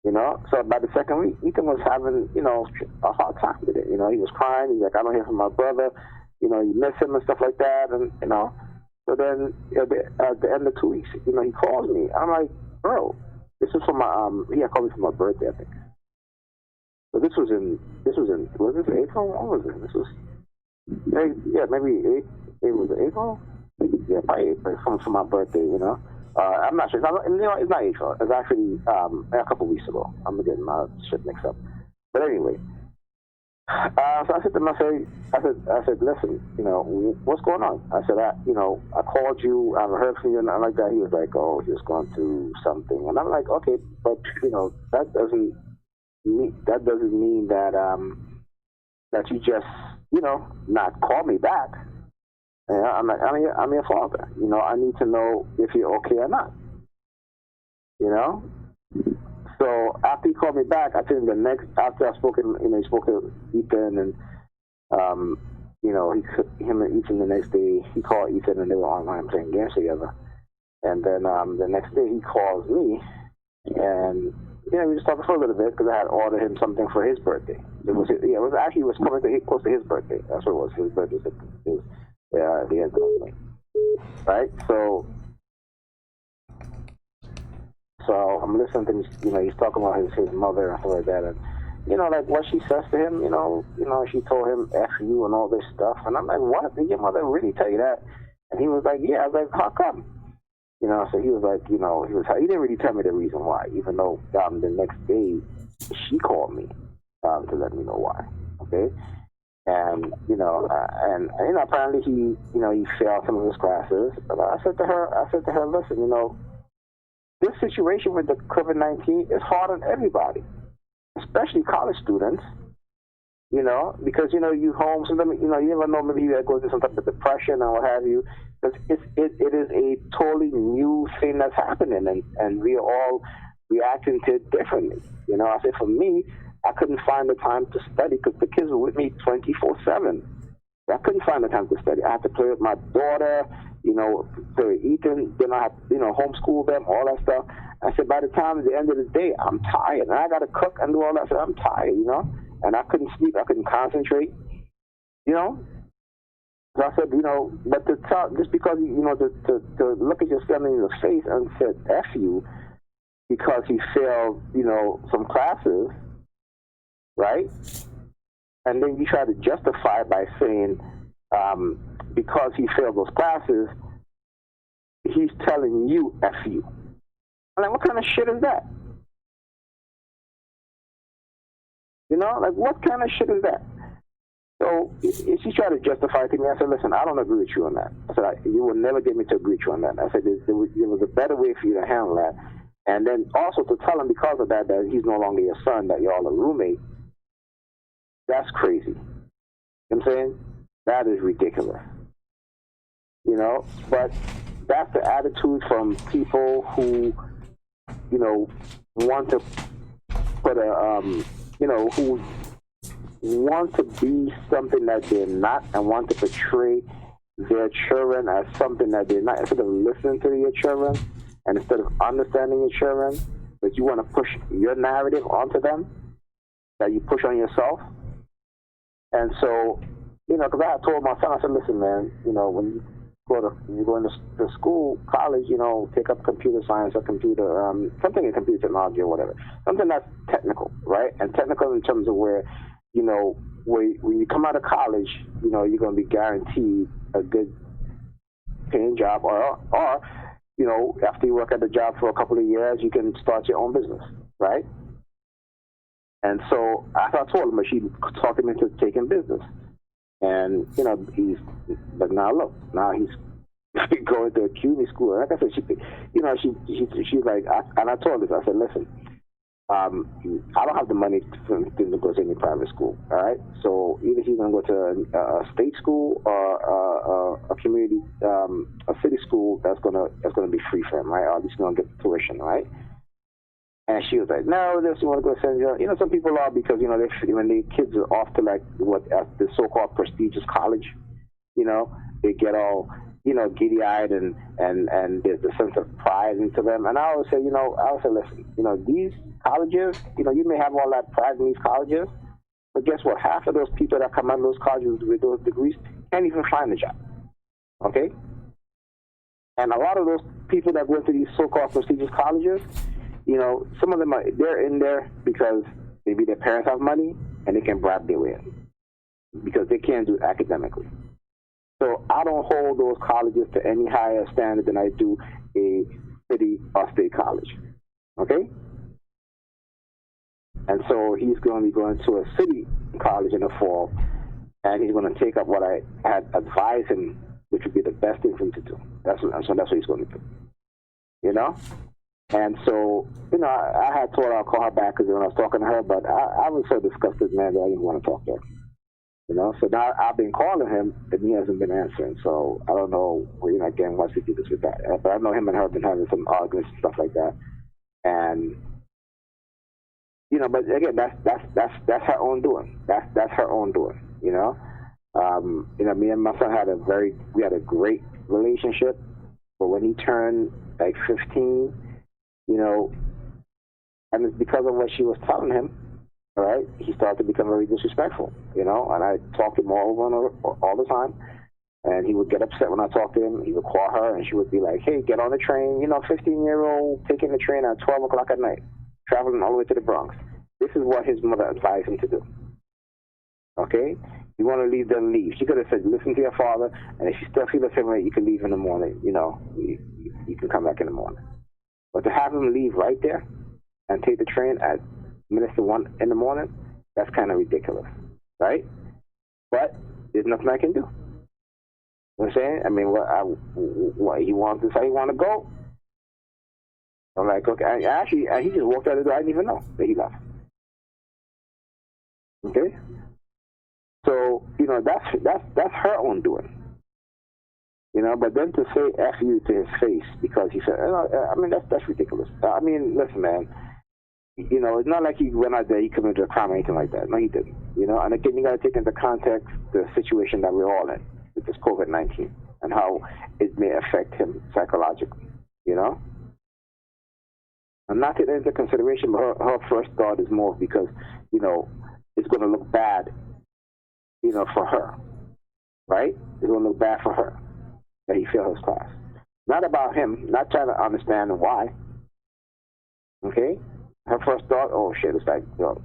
You know, so by the second week, Ethan was having, you know, a hard time with it. You know, he was crying. He's like, I don't hear from my brother. You know, you miss him and stuff like that. And, you know, so then at the end of 2 weeks, you know, he calls me. I'm like, bro, this is for my, he had called me for my birthday, I think. So was this April? What was it? This was, yeah, maybe it was April? Yeah, probably for my birthday, you know. I'm not sure. It's not April. It's actually a couple weeks ago. I'm getting my shit mixed up. But anyway, so I said to him, I said, listen, you know, what's going on? I said, I called you, I haven't heard from you, and like that. He was like, oh, he was going through something, and I'm like, okay, but you know, that doesn't mean that that you just, you know, not call me back. And I'm your father. You know, I need to know if you're okay or not. You know. So after he called me back, I think after I spoke, he spoke to Ethan, and you know, him and Ethan the next day, he called Ethan, and they were online playing games together. And then the next day he calls me, and you know, we just talking for a little bit because I had ordered him something for his birthday. It was coming close to his birthday. That's what it was. His birthday. The end of me. Right? So I'm listening to him, you know, he's talking about his mother and stuff like that, and you know, like what she says to him, you know, she told him F you and all this stuff, and I'm like, what? Did your mother really tell you that? And he was like, yeah. I was like, how come? You know, so he was like, you know, he didn't really tell me the reason why, even though the next day she called me to let me know why. Okay. And you know, apparently he failed some of his classes. But I said to her, listen, you know, this situation with the COVID-19 is hard on everybody, especially college students. You know, because you know you home. Sometimes you know you never know. Maybe you go through some type of depression or what have you. Because it is a totally new thing that's happening, and we are all reacting to it differently. You know, I said for me, I couldn't find the time to study because the kids were with me 24/7. I couldn't find the time to study. I had to play with my daughter, you know, play with Ethan. Then I had, you know, homeschool them, all that stuff. I said, by the time at the end of the day, I'm tired, and I got to cook and do all that. So I'm tired, you know, and I couldn't sleep. I couldn't concentrate, you know. So I said, you know, but to tell, just because, you know, to look at your son in the face and said F you because he failed, you know, some classes, right? And then you try to justify it by saying because he failed those classes, he's telling you F you. I'm like, what kind of shit is that? You know, like, what kind of shit is that? So she tried to justify it to me. I said, listen, I don't agree with you on that. I said, you will never get me to agree with you on that. I said, there was a better way for you to handle that. And then also to tell him because of that he's no longer your son, that you're all a roommate. That's crazy. You know what I'm saying? That is ridiculous. You know, but that's the attitude from people who, you know, want to put who want to be something that they're not and want to portray their children as something that they're not, instead of listening to your children and instead of understanding your children, but you want to push your narrative onto them that you push on yourself. And so, you know, because I told my son, I said, listen, man, you know, when you go into school, college, you know, take up computer science or something in computer technology or whatever, something that's technical, right? And technical in terms of where, you know, when you come out of college, you know, you're going to be guaranteed a good paying job, or you know, after you work at the job for a couple of years, you can start your own business, right? And so I told him, but she talked him into taking business. And, you know, but now he's going to a CUNY school. Like I said, she's like, and I told her, I said, listen, I don't have the money to go to any private school, all right? So either he's going to go to a state school or a community, a city school that's going to be free for him, right? Or at least going to get tuition, right? And she was like, no, this you want to go to San Diego. You know, some people are, because, you know, when their kids are off to, like, the so-called prestigious college, you know, they get all, you know, giddy-eyed and there's a sense of pride into them. And I always say, listen, you know, these colleges, you know, you may have all that pride in these colleges, but guess what? Half of those people that come out of those colleges with those degrees can't even find a job, okay? And a lot of those people that go to these so-called prestigious colleges, you know, some of them they're in there because maybe their parents have money and they can bribe their way in because they can't do it academically. So So I don't hold those colleges to any higher standard than I do a city or state college. Okay? And so he's going to be going to a city college in the fall, and he's going to take up what I had advised him, which would be the best thing for him to do. That's what he's going to do. You know? And so, you know, I had told her I'll call her back because when I was talking to her, but I was so disgusted, man, that I didn't want to talk to her. You know, so now I've been calling him, and he hasn't been answering. So I don't know, you know, again, what's he do this with that. But I know him and her have been having some arguments and stuff like that. And you know, but again, that's her own doing. That's her own doing. You know, me and my son had a great relationship. But when he turned like 15, you know, and it's because of what she was telling him. All right, he started to become very disrespectful, you know, and I talked to him all the time, and he would get upset when I talked to him. He would call her, and she would be like, hey, get on the train, you know, 15-year-old taking the train at 12 o'clock at night, traveling all the way to the Bronx. This is what his mother advised him to do, okay? You want to leave, then leave. She could have said, listen to your father, and if you still feel the same way, you can leave in the morning, you know, you can come back in the morning. But to have him leave right there and take the train at minutes to 1 in the morning, that's kind of ridiculous, right? But there's nothing I can do. You know what I'm saying? I mean, what he wants to say, he want to go. I'm like, okay. And he just walked out the door. I didn't even know that he left. Okay? So, you know, that's her own doing. You know, but then to say F you to his face because he said, I mean, that's ridiculous. I mean, listen, man. You know, it's not like he went out there, he committed a crime or anything like that. No, he didn't. You know, and again, you got to take into context the situation that we're all in with this COVID-19 and how it may affect him psychologically. You know, I'm not taking into consideration, but her first thought is more because, you know, it's going to look bad, you know, for her, right? It's going to look bad for her that he failed his class. Not about him, not trying to understand why. Okay? Her first thought, oh shit, it's like, you know,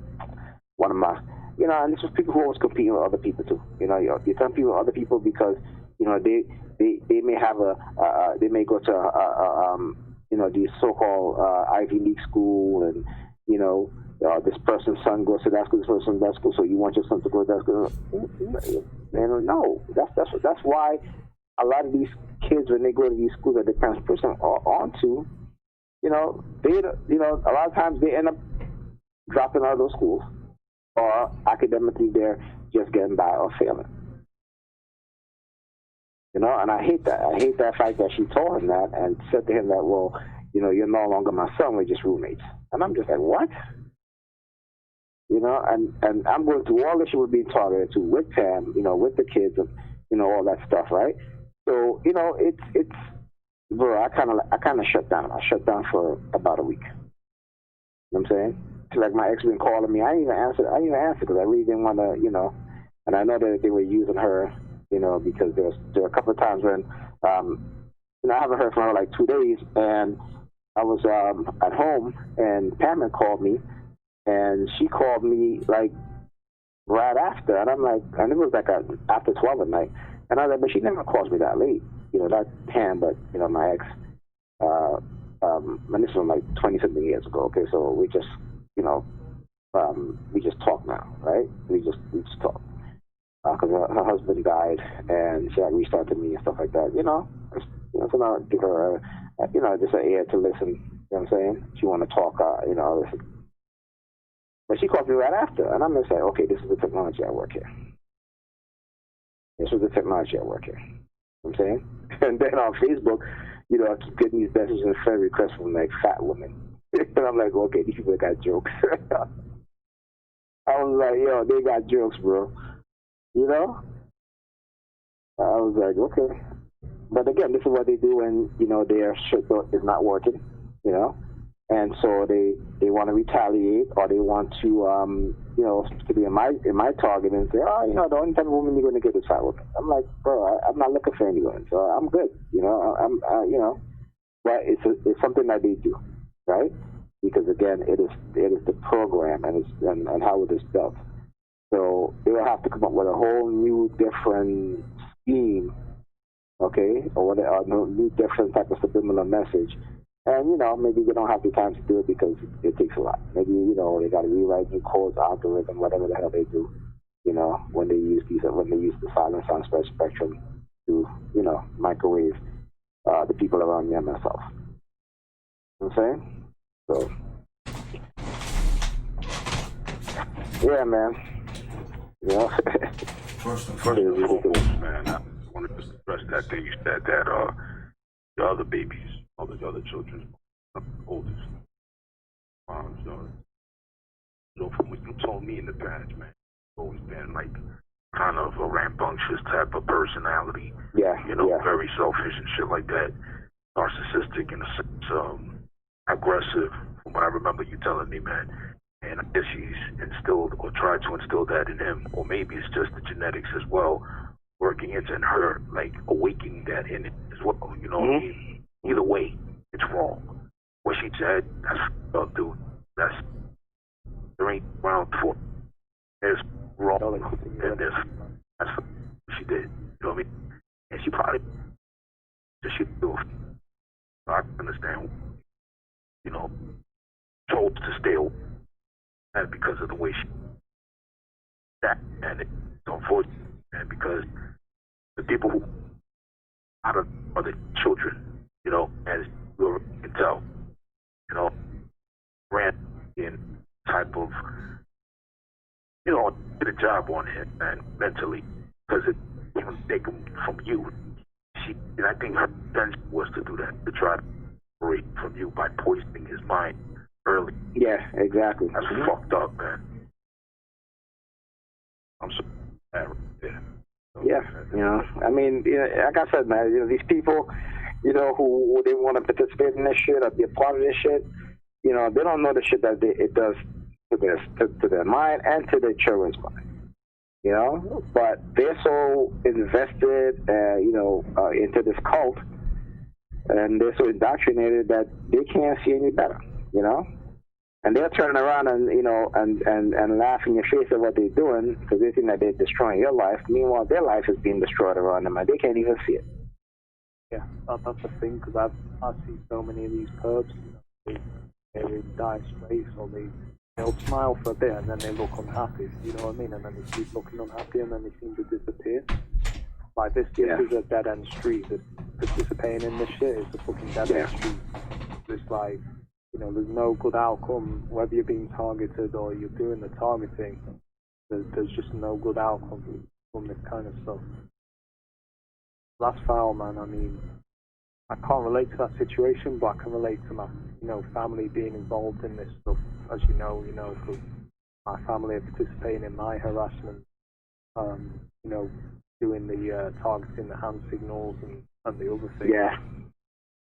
one of my, you know, and this was people who always competing with other people too. You know, you're competing with other people because, you know, they may have they may go to you know, these so-called Ivy League school, and you know, this person's son goes to that school, this person's that school, so you want your son to go to that school? And no, that's why a lot of these kids, when they go to these schools that their parents push them onto, you know, a lot of times they end up dropping out of those schools, or academically they're just getting by or failing. You know, and I hate that. I hate that fact that she told him that and said to him that, well, you know, you're no longer my son, we're just roommates. And I'm just like, what? You know, and I'm going through all this she was being targeted to with Pam, you know, with the kids, and, you know, all that stuff, right? So, you know, it's bro, I kind of shut down. I shut down for about a week. You know what I'm saying? It's like my ex been calling me. I didn't even answer because I really didn't want to, you know. And I know that they were using her, you know, because there were a couple of times when, you know, I haven't heard from her like 2 days, and I was at home, and Pam had called me, and she called me like right after, and I'm like, and it was like after 12 at night, and I was like, but she never calls me that late. You know, not Pam, but, you know, my ex, and this was like 20-something years ago, okay, so we just, you know, we just talk now, right? We just talk. Because her husband died, and she had reached out to me and stuff like that, you know. So now I give her, you know, just an ear to listen, you know what I'm saying? She want to talk, you know, listen. But she called me right after, and I'm going to say, okay, this is the technology at work here. This is the technology at work here. You know what I'm saying? And then on Facebook, you know, I keep getting these messages and friend requests from like fat women. And I'm like, okay, these people got jokes. I was like, yo, they got jokes, bro. You know? I was like, okay. But again, this is what they do when, you know, their shit is not working, you know? And so they want to retaliate, or they want to, you know, to be in my target and say, oh, you know, the only type of woman you're going to get is fat woman. I'm like, bro, I'm not looking for anyone, so I'm good, you know. You know, but it's something that they do, right? Because again, it is the program and how it is built. So they will have to come up with a whole new, different scheme okay, or no new different type of subliminal message. And, you know, maybe they don't have the time to do it because it takes a lot. Maybe, you know, they got to rewrite new codes, algorithm, whatever the hell they do, you know, when they use the silent sound spectrum to, you know, microwave the people around me and myself. You know what I'm saying? So, yeah, man. You know? First and foremost, man, I wanted to stress that thing you said that the other babies, all the other children, the oldest. So from what you told me in the past, man, it's always been like kind of a rambunctious type of personality. Yeah. You know, very selfish and shit like that. Narcissistic in a sense, aggressive, from what I remember you telling me, man. And I guess she's instilled or tried to instill that in him, or maybe it's just the genetics as well, working into her, like awakening that in it as well. You know what I mean? Either way, it's wrong. What she said, that's fucked up, dude. There ain't ground for it. There's wrong, and that's what she did. You know what I mean? And she probably she do. I understand. You know, told to stay away. And because of the way she that, and it's unfortunate, and because the people who are the children, you know, as you can tell, you know, ran in type of, you know, did a job on him, and mentally, because it even taken from you. And I think her intention was to do that, to try to separate from you by poisoning his mind early. Yeah, exactly. That's fucked up, man. I'm so mad right there. Yeah, you know, I mean, you know, like I said, man, you know, these people, you know, who they want to participate in this shit or be a part of this shit, you know, they don't know the shit that it does to their mind and to their children's mind, you know. But they're so invested, you know, into this cult, and they're so indoctrinated that they can't see any better, you know. And they're turning around and, you know, and laugh in your face at what they're doing because they think that they're destroying your life. Meanwhile, their life is being destroyed around them, and they can't even see it. Yeah, that's the thing, because I've seen so many of these perps, you know, they're in dire straits, or they'll smile for a bit and then they look unhappy, you know what I mean? And then they keep looking unhappy and then they seem to disappear. Like this is a dead-end street. Participating in this shit is a fucking dead-end street. It's like, you know, there's no good outcome, whether you're being targeted or you're doing the targeting. There's just no good outcome from this kind of stuff. That's foul, man. I mean, I can't relate to that situation, but I can relate to my, you know, family being involved in this stuff, as you know, because my family are participating in my harassment, you know, doing the targeting, the hand signals and the other things. Yeah.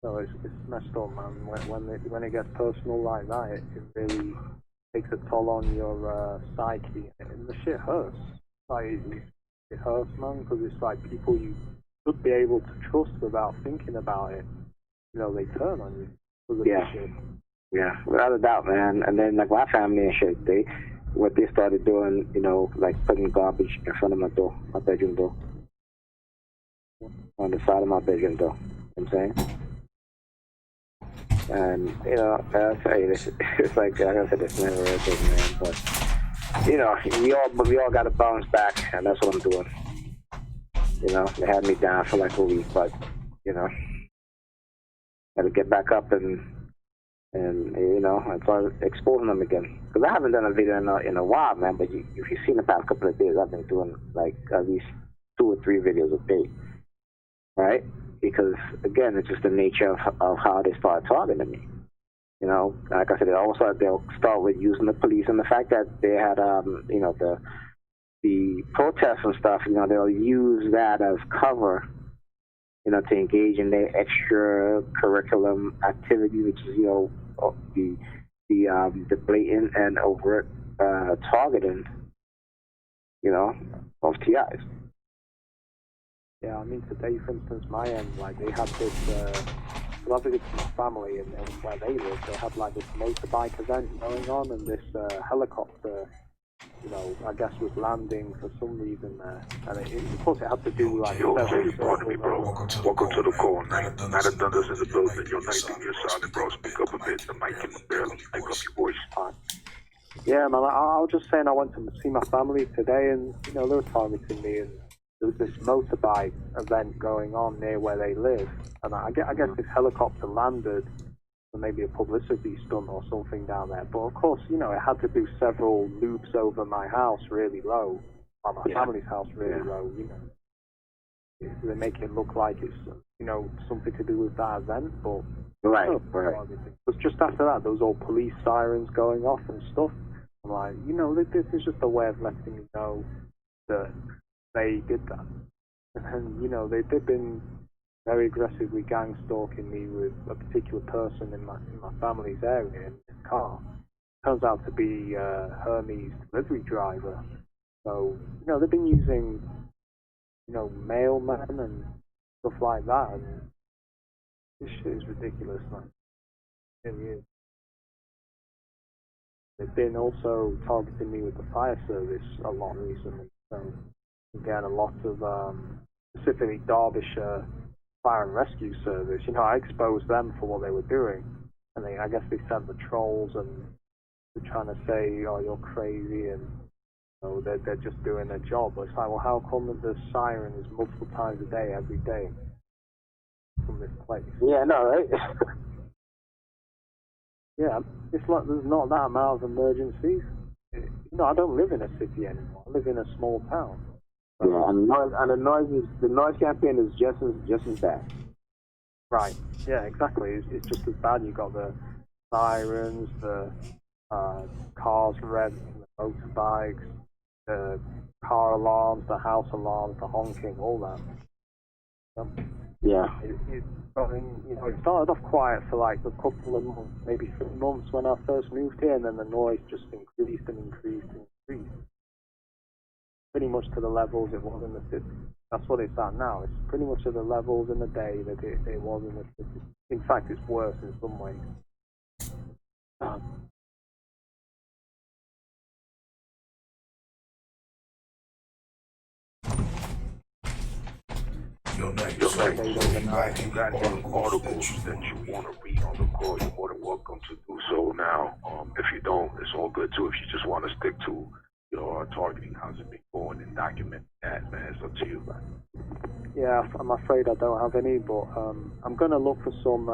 So it's messed up, man. When it gets personal like that, it really takes a toll on your psyche, and the shit hurts. Like it hurts, man, because it's like people you should be able to trust without thinking about it. You know, they turn on you because of this shit. Yeah, without a doubt, man. And then like my family and shit, what they started doing, you know, like putting garbage in front of my door, my bedroom door, on the side of my bedroom door. You know what I'm saying? And, you know, I'll tell you this, it's like, like I said, it's never a thing, man, but, you know, we all got to bounce back, and that's what I'm doing. You know, they had me down for like a week, but, you know, got to get back up and you know, and start exposing them again. Because I haven't done a video in a while, man, but if you've seen the past couple of days, I've been doing like at least 2 or 3 videos a day, right? Because, again, it's just the nature of how they start targeting me. You know, like I said, they'll start with using the police, and the fact that they had, you know, the protests and stuff, you know, they'll use that as cover, you know, to engage in their extra curriculum activity, which is, you know, the blatant and overt targeting, you know, of TIs. Yeah, I mean, today, for instance, my end, like, they had this, well, I visited my family, and where they live, they had, like, this motorbike event going on, and this helicopter you know, I guess was landing for some reason there. And of course it had to do with like... Yo, Jay, pardon me, bro. Welcome to the call, Night. Night of Thunder's in the building. Yo, Night, you're silent, bro. Speak up a bit. The mic in the barely. Pick up your voice. Yeah, man, I was just saying I went to see my family today, and, you know, they were targeting me, and there was this motorbike event going on near where they live, and I guess this helicopter landed, or maybe a publicity stunt or something down there, but of course, you know, it had to do several loops over my house really low, or my family's house really low, you know. They make it look like it's, you know, something to do with that event, but... Right. But just after that, there was all police sirens going off and stuff. I'm like, you know, this is just a way of letting me know that they did that. And, you know, they've been very aggressively gang stalking me with a particular person in my family's area in his car. Turns out to be Hermes' delivery driver. So, you know, they've been using, you know, mailmen and stuff like that. And this shit is ridiculous, man. It really is. They've been also targeting me with the fire service a lot recently. So, again, a lot of, specifically Derbyshire Fire and Rescue Service. You know, I exposed them for what they were doing. And I guess they sent the trolls and they're trying to say, oh, you're crazy, and you know, they're just doing their job. But it's like, well, how come that the siren is multiple times a day, every day from this place? Yeah, no, right? Yeah, it's like there's not that amount of emergencies. You know, I don't live in a city anymore. I live in a small town. Yeah, and the noise campaign is just as bad. Right. Yeah, exactly. It's just as bad. You got the sirens, the cars revving, the motorbikes, the car alarms, the house alarms, the honking, all that. Yeah. It started off quiet for like a couple of months, maybe 3 months when I first moved here, and then the noise just increased and increased and increased. Pretty much to the levels it was in the city. That's what it's at now. It's pretty much at the levels in the day that it was in the city. In fact, it's worse in some ways. Yo, Night, so if you got any articles that you want to read on the call, you're more than welcome to do so now. If you don't, it's all good too. If you just want to stick to your targeting, how's it been going, and document that, man, it's up to you, man. Yeah, I'm afraid I don't have any, but I'm going to look for some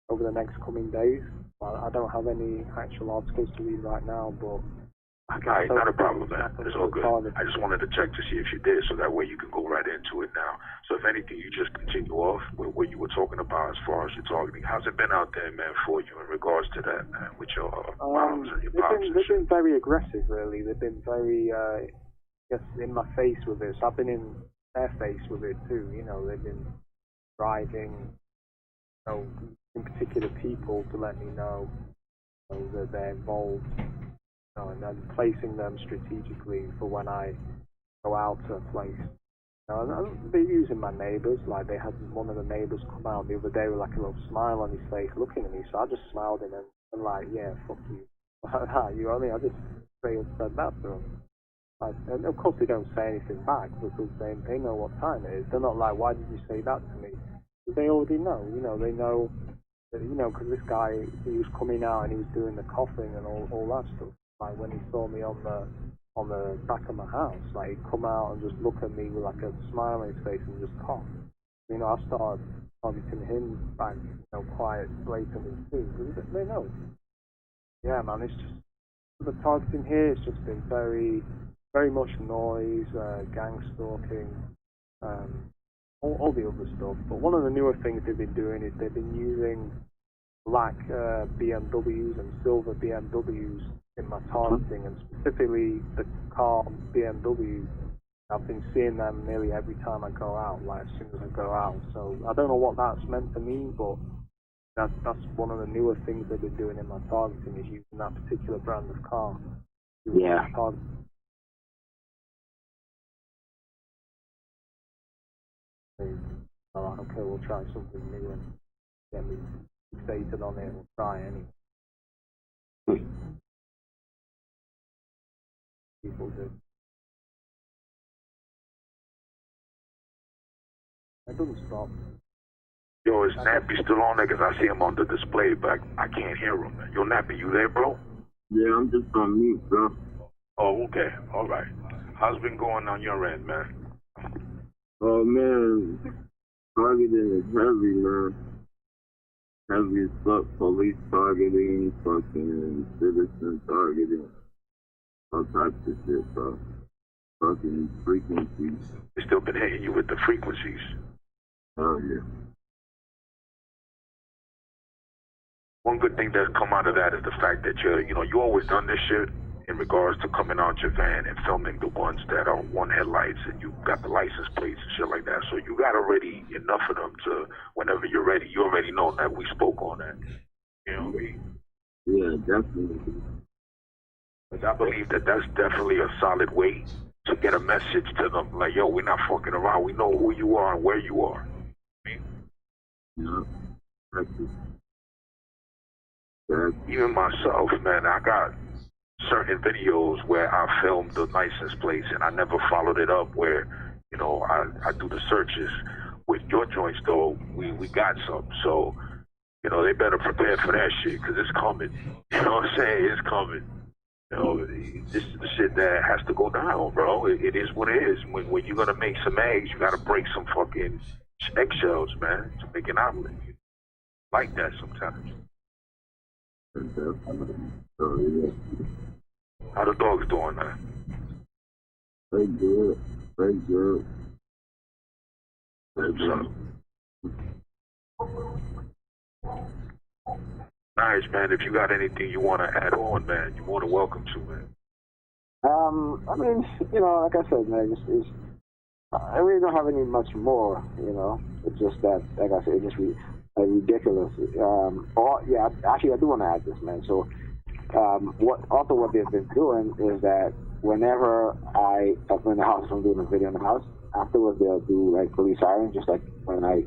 over the next coming days. I don't have any actual articles to read right now, but... Alright, not a problem, man. It's all good. I just wanted to check to see if you did, so that way you can go right into it now. So if anything, you just continue off with what you were talking about as far as your targeting. How's it been out there, man, for you in regards to that, man, with your moms and your pops? They've been very aggressive, really. They've been very, in my face with it. So I've been in their face with it, too. You know, they've been driving, you know, in particular people to let me know, you know, that they're involved. And then placing them strategically for when I go out to a place. They're using my neighbours. Like, they had one of the neighbours come out the other day with like a little smile on his face looking at me, so I just smiled at him and like, yeah, fuck you. You know what I mean? I just straight up said that to them. Like, and of course they don't say anything back because they know what time it is. They're not like, why did you say that to me? Because they already know, you know, they know that, you know, because this guy, he was coming out and he was doing the coughing and all that stuff. Like when he saw me on the back of my house, like he'd come out and just look at me with like a smile on his face and just cough. You know, I started targeting him back, you know, quite blatantly too. Because they know. Yeah, man, it's just the targeting here. It's just been very, very much noise, gang stalking, all the other stuff. But one of the newer things they've been doing is they've been using black BMWs and silver BMWs in my targeting, and specifically the car BMW. I've been seeing them nearly every time I go out, like as soon as I go out. So I don't know what that's meant to me, but that's one of the newer things they've been doing in my targeting, is using that particular brand of car. Yeah. Alright, okay, we'll try something new and get me fixated on it. We'll try anyway. It doesn't stop. Yo, is Nappy still on there? Because I see him on the display, but I can't hear him. Yo, Nappy, you there, bro? Yeah, I'm just on mute, bro. Oh, okay. All right. How's it been going on your end, man? Oh, man. Targeting is heavy, man. Heavy as fuck. Police targeting, fucking citizen targeting. All types of shit, bro. Fucking frequencies. They still been hitting you with the frequencies. Oh, yeah. One good thing that's come out of that is the fact that you always done this shit in regards to coming out your van and filming the ones that are one headlights and you got the license plates and shit like that. So you got already enough of them to, whenever you're ready, you already know that we spoke on that. You know what I mean? Yeah, definitely. Because I believe that that's definitely a solid way to get a message to them. Like, yo, we're not fucking around. We know who you are and where you are. I mean? Yeah. Even myself, man, I got certain videos where I filmed the license plates and I never followed it up where, I do the searches. With your joints, though, we got some. So, they better prepare for that shit because it's coming. You know what I'm saying? It's coming. This is the shit that has to go down, bro. It is what it is. When you're going to make some eggs, you got to break some fucking eggshells, man, to make an omelet. Like that sometimes. So, yeah. How the dogs doing, man? They good. They good. They good. Nice, man. If you got anything you want to add on, man, you're more than welcome to, man. I mean, like I said, man, I really don't have any much more, It's just that, like I said, it's just ridiculous. Actually, I do want to add this, man. So, what they've been doing is that whenever I'm in the house, I'm doing a video in the house, afterwards they'll do like police sirens, just like when I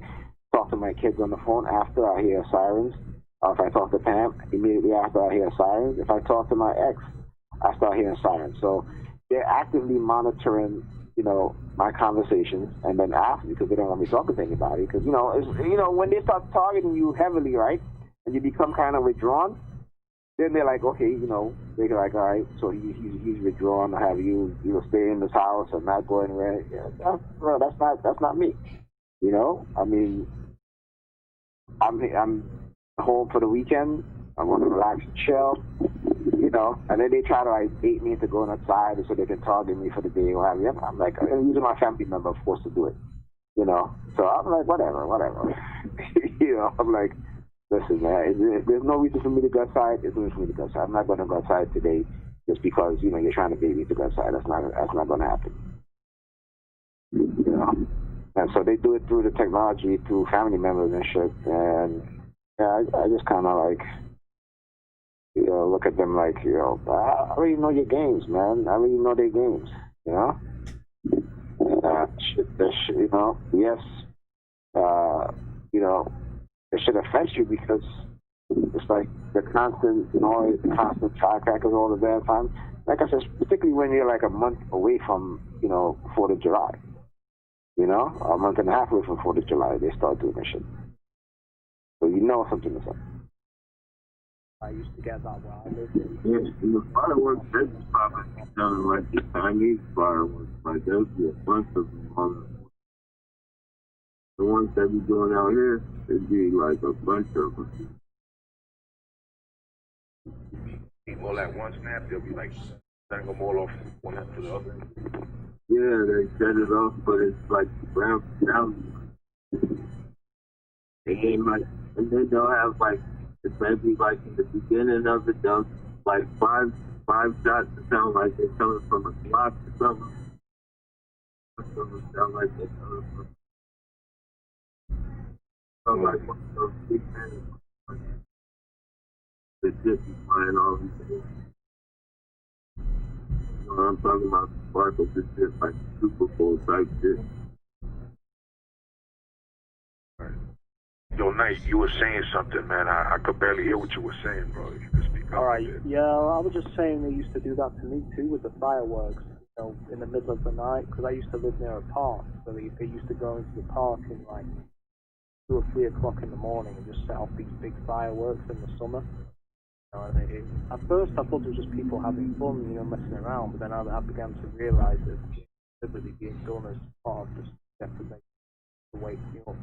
talk to my kids on the phone, after I hear sirens, or if I talk to Pam, immediately after I hear sirens. If I talk to my ex, I start hearing sirens. So they're actively monitoring, my conversations, and then after, because they don't want me talking to anybody, because, when they start targeting you heavily, right, and you become kind of withdrawn, then they're like, okay, they're like, all right, so he's withdrawn, I have you stay in this house and not go anywhere. Yeah, that's not me. I mean, I'm home for the weekend. I want to relax and chill, and then they try to like bait me into going outside so they can target me for the day or have you. I'm like, I'm using my family member, of course, to do it, So I'm like, whatever. I'm like, listen, man, if there's no reason for me to go outside, there's no reason for me to go outside. I'm not going to go outside today just because, you're trying to bait me to go outside. That's not going to happen. And so they do it through the technology, through family members and shit. And yeah, I just kind of like, look at them like, I already know your games, man. I already know their games, yes, it should affect you because it's like the constant noise, the constant firecrackers all the damn time. Like I said, particularly when you're like a month away from, 4th of July. A month and a half away from 4th of July, they start doing this shit. So something is up. I used to get that where I lived in. Yeah, the fireworks, they was probably sounding like the Chinese fireworks. Like, there would be a bunch of them on the ones that we doing out here, it'd be like a bunch of them. All at one snap, they'll be like setting them all off one after the other. Yeah, they set it off, but it's like brown down. And then they'll have like, it's maybe like in the beginning of it, they'll like five shots that sound like they're coming from a clock or something. Some of them sound like they're coming from like one of those big things. It's just flying all these things. I'm talking about sparkles, it's just like Super Bowl type shit. Yo, Knight, you were saying something, man. I could barely hear what you were saying, bro. If you could speak up. All right. Yeah, I was just saying they used to do that to me too with the fireworks. know, in the middle of the night, because I used to live near a park, so they used to go into the park in like 2 or 3 o'clock in the morning and just set off these big fireworks in the summer. You know, and at first I thought it was just people having fun, you know, messing around, but then I began to realise that it's deliberately being done as part of this step to make to wake you up,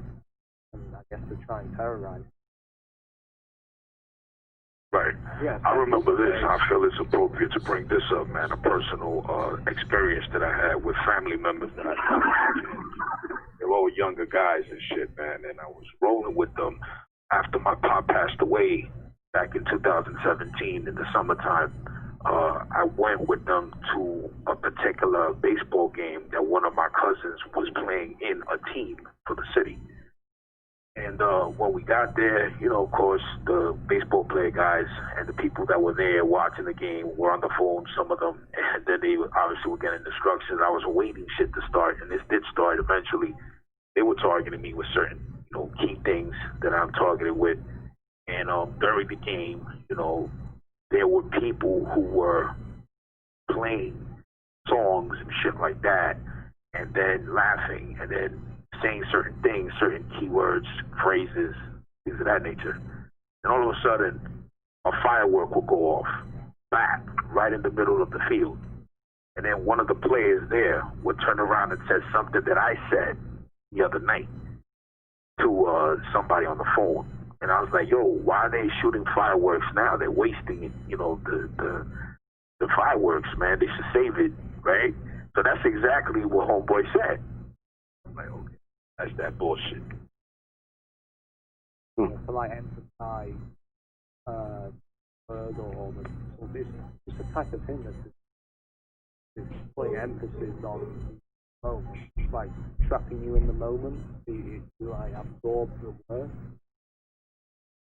and I guess to try and terrorise. Right. Yeah, I remember this. I feel it's appropriate to bring this up, man. A personal experience that I had with family members that I had. They're all younger guys and shit, man. And I was rolling with them after my pop passed away back in 2017 in the summertime. I went with them to a particular baseball game that one of my cousins was playing in a team for the city. And when we got there, you know, of course, the baseball player guys and the people that were there watching the game were on the phone, some of them, and then they obviously were getting instructions. I was awaiting shit to start, and this did start eventually. They were targeting me with certain, you know, key things that I'm targeted with. And during the game, you know, there were people who were playing songs and shit like that, and then laughing, and then saying certain things, certain keywords, phrases, things of that nature. And all of a sudden, a firework will go off, back, right in the middle of the field. And then one of the players there would turn around and say something that I said the other night to somebody on the phone. And I was like, yo, why are they shooting fireworks now? They're wasting, you know, the fireworks, man. They should save it, right? So that's exactly what homeboy said. I'm like, okay. That's that bullshit. To like emphasize word or it's a type of thing that's putting emphasis on the moment, like trapping you in the moment, you like absorb the word.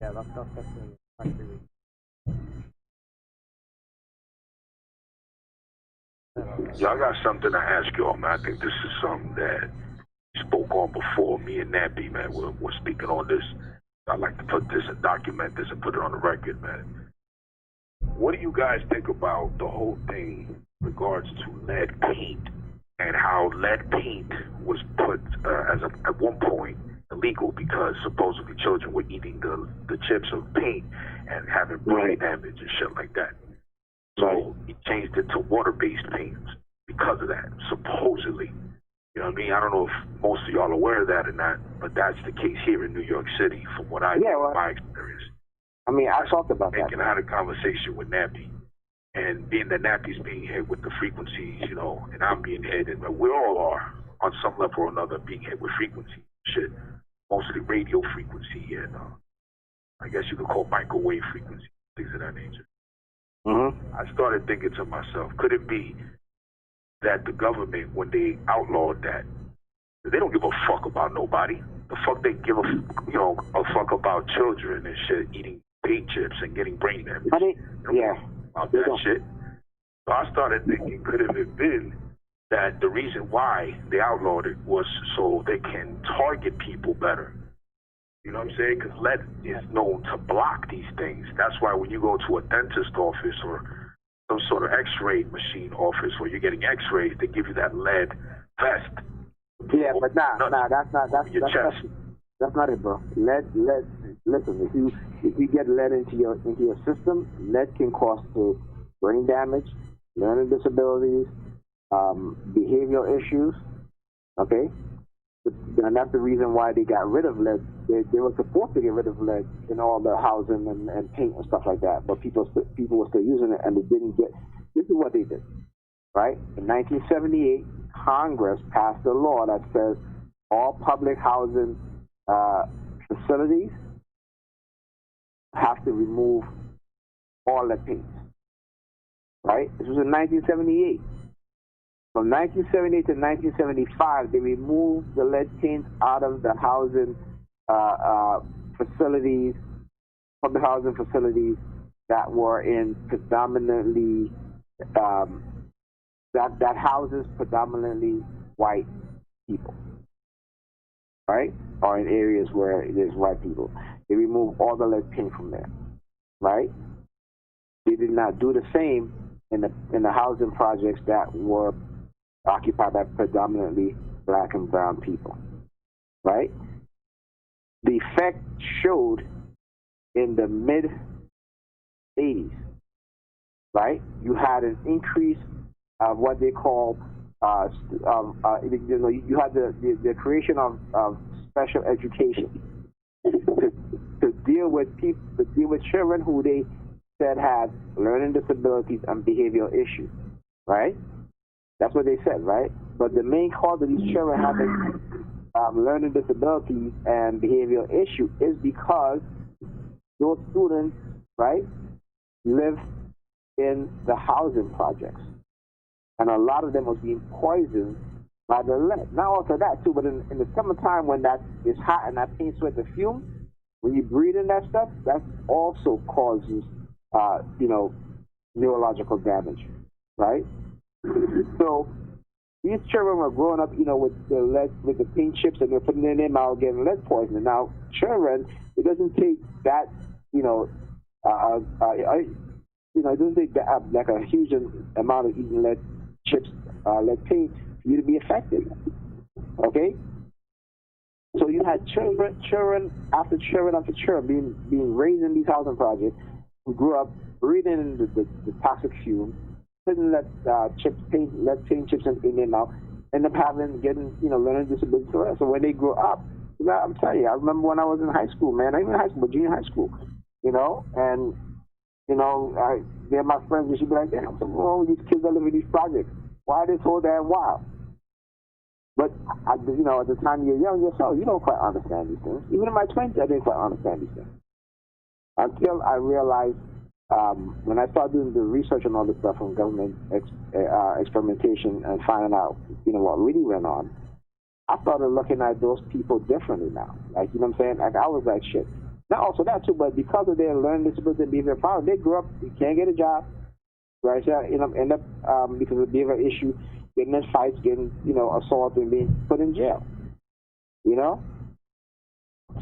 Yeah, that's definitely actually. Y'all got something to ask y'all, man. I think this is something that spoke on before. Me and Nappy, man, we're speaking on this. I'd like to put this and document this and put it on the record, man. What do you guys think about the whole thing in regards to lead paint and how lead paint was put at one point illegal because supposedly children were eating the chips of paint and having brain damage and shit like that. So he changed it to water-based paints because of that, supposedly. You know what I mean? I don't know if most of y'all are aware of that or not, but that's the case here in New York City from what I know, my experience. I mean, I talked about that. And I had a conversation with Nappy. And being that Nappy's being hit with the frequencies, you know, and I'm being hit, and we all are, on some level or another, being hit with frequency shit. Mostly radio frequency and I guess you could call microwave frequency, things of that nature. Mm-hmm. I started thinking to myself, could it be that the government, when they outlawed that, they don't give a fuck about nobody. The fuck they give a fuck about children and shit, eating paint chips and getting brain damage. About that shit. So I started thinking, could it have been that the reason why they outlawed it was so they can target people better? You know what I'm saying? Because lead is known to block these things. That's why when you go to a dentist office or some sort of x-ray machine office where you're getting x-rays, they give you that lead vest. Yeah, but that's not it, bro. Lead. Listen, if you get lead into your system, lead can cause brain damage, learning disabilities, behavioral issues. Okay, and that's the reason why they got rid of lead. They were supposed to get rid of lead in all the housing and paint and stuff like that, but people were still using it, and they didn't get. This is what they did, right? In 1978, Congress passed a law that says all public housing facilities have to remove all lead paint. Right? This was in 1978. From 1978 to 1975, they removed the lead paint out of the housing facilities, public housing facilities that were in predominantly that houses predominantly white people, right? Or in areas where there's white people. They removed all the lead paint from there, right? They did not do the same in the housing projects that were occupied by predominantly black and brown people, right? The effect showed in the mid 80s, right? You had an increase of what they call you had the creation of special education to deal with people, to deal with children who they said had learning disabilities and behavioral issues, right? That's what they said, right? But the main cause of these children having learning disabilities and behavioral issues is because those students, right, live in the housing projects. And a lot of them was being poisoned by the lead. Not also that too, but in the summertime when that is hot and that paint sweat the fume, when you breathe in that stuff, that also causes, neurological damage, right? So these children were growing up, with the lead, with the paint chips, and they're putting it in their mouth, getting lead poisoning. Now, children, it doesn't take that, it doesn't take that, like a huge amount of eating lead chips, lead paint for you to be affected. Okay? So you had children after children being raised in these housing projects who grew up breathing in the toxic fumes, putting lead paint chips in their mouth, end up getting learning disabilities. So when they grow up, I'm telling you, I remember when I was in high school, man, not even high school, but junior high school, and they're my friends, and she'd be like, damn, what's wrong with these kids that live in these projects? Why are they so damn wild? But, at the time you're young yourself, you don't quite understand these things. Even in my 20s, I didn't quite understand these things. Until I realized, when I started doing the research on all this stuff from government experimentation and finding out, what really went on, I started looking at those people differently now. Like, you know what I'm saying? Like, I was like, shit. Not also that, too, but because of their learning disability and behavior problem, they grew up, they can't get a job, right? So, end up, because of the behavioral issue, getting in fights, getting, assaulted, and being put in jail,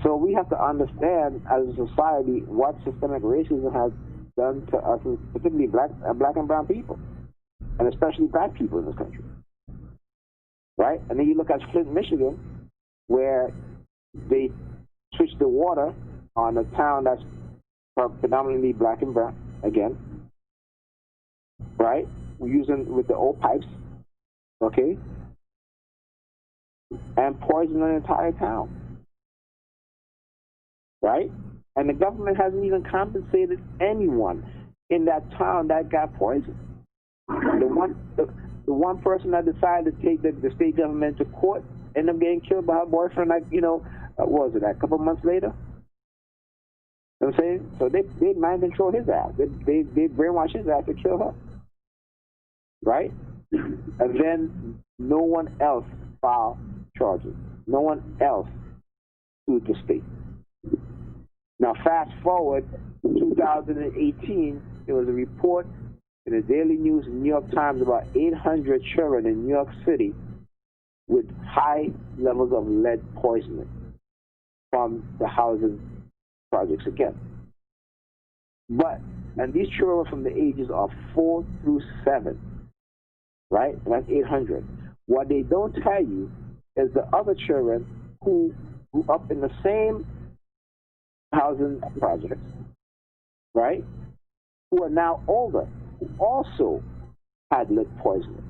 So we have to understand as a society what systemic racism has done to us, particularly black and brown people, and especially black people in this country, right? And then you look at Flint, Michigan, where they switched the water on a town that's predominantly black and brown, again, right? We're using with the old pipes, okay, and poison an entire town, right? And the government hasn't even compensated anyone in that town that got poisoned. The one person that decided to take the state government to court ended up getting killed by her boyfriend, what was it, a couple months later? You know what I'm saying? So they mind control his ass. They brainwash his ass to kill her, right? And then no one else filed charges. No one else sued the state. Now, fast forward to 2018, there was a report in the Daily News in New York Times about 800 children in New York City with high levels of lead poisoning from the housing projects again. And these children were from the ages of 4 through 7, right? And that's 800. What they don't tell you is the other children who grew up in the same housing projects, right, who are now older, who also had lead poisoning.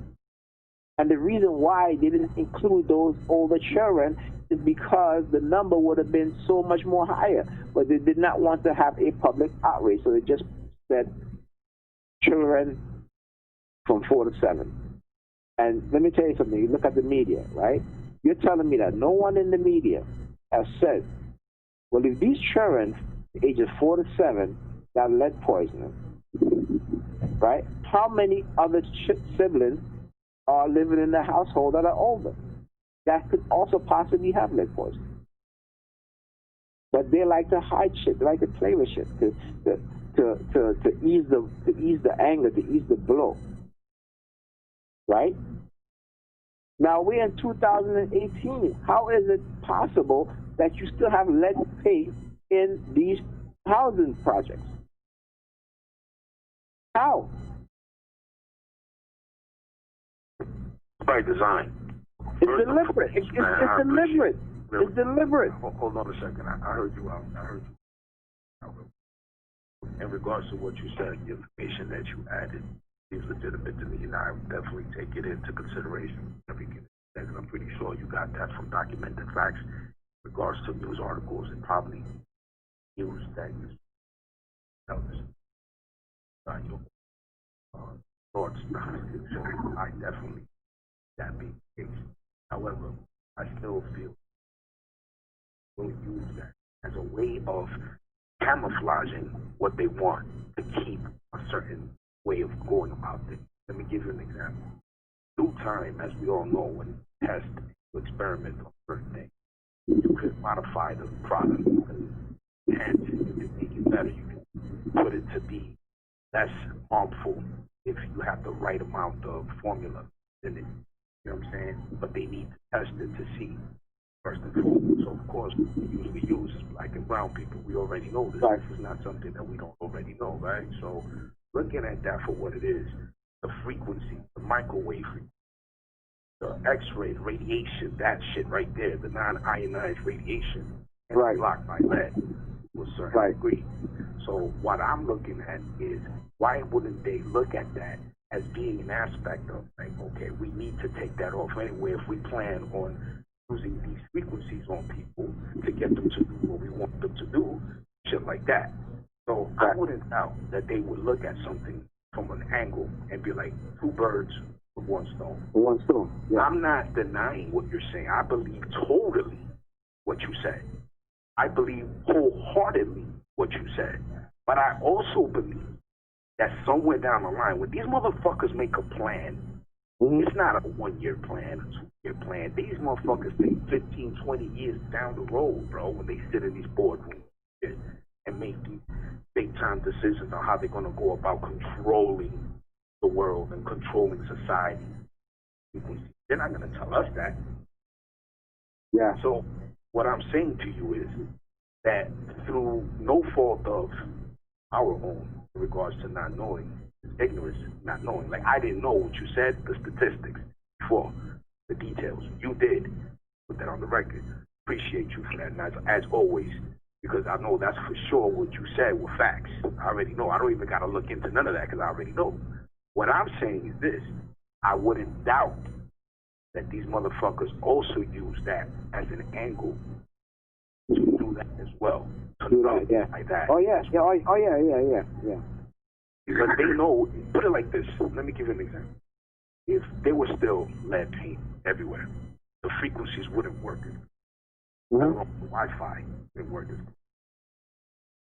And the reason why they didn't include those older children is because the number would have been so much more higher. But they did not want to have a public outrage, so they just said children from 4 to 7. And let me tell you something. You look at the media, right? You're telling me that no one in the media has said, well, if these children, ages 4 to 7, got lead poisoning, right? How many other siblings are living in the household that are older that could also possibly have lead poisoning? But they like to hide shit. They like to play with shit to ease the anger, to ease the blow, right? Now we're in 2018. How is it possible that you still have lead paint in these housing projects? How? by design. It's deliberate. It's deliberate. It's deliberate. Hold on a second. I heard you out. I heard you. In regards to what you said, the information that you added seems legitimate to me, and I would definitely take it into consideration. And I'm pretty sure you got that from documented facts. In regards to news articles and probably news that you tell us. Your thoughts behind it. So I definitely that being the case. However, I still feel we'll use that as a way of camouflaging what they want to keep a certain way of going about it. Let me give you an example. Through time, as we all know, when you test, you experiment on certain things, you can modify the product, you can enhance it, you can make it better, you can put it to be less harmful if you have the right amount of formula in it. You know what I'm saying? But they need to test it to see, first and foremost. So, of course, we usually use black and brown people. We already know this. Right. This is not something that we don't already know, right? So, looking at that for what it is, the frequency, the microwave frequency, the X-ray, the radiation, that shit right there, the non-ionized radiation, and right, blocked by lead to a certain degree. So, what I'm looking at is, why wouldn't they look at that as being an aspect of, like, okay, we need to take that off anyway if we plan on using these frequencies on people to get them to do what we want them to do, shit like that. So I wouldn't doubt that they would look at something from an angle and be like, two birds with one stone. One stone, yeah. I'm not denying what you're saying. I believe totally what you said. I believe wholeheartedly what you said. But I also believe that somewhere down the line, when these motherfuckers make a plan, it's not a 1 year plan, a 2 year plan. These motherfuckers think 15, 20 years down the road, bro, when they sit in these boardrooms and make these big time decisions on how they're going to go about controlling the world and controlling society. They're not going to tell us that. Yeah. So what I'm saying to you is that through no fault of our own in regards to not knowing, ignorance, not knowing. Like, I didn't know what you said, the statistics, before, the details. You did. Put that on the record. Appreciate you for that, Nigel, as always, because I know that's for sure what you said were facts. I already know. I don't even got to look into none of that because I already know. What I'm saying is this. I wouldn't doubt that these motherfuckers also use that as an angle to do that as well. To do that, yeah. Like that. Oh, yeah. Yeah. Because they know, put it like this, let me give you an example. If there was still lead paint everywhere, the frequencies wouldn't work. The Wi-Fi wouldn't work. You know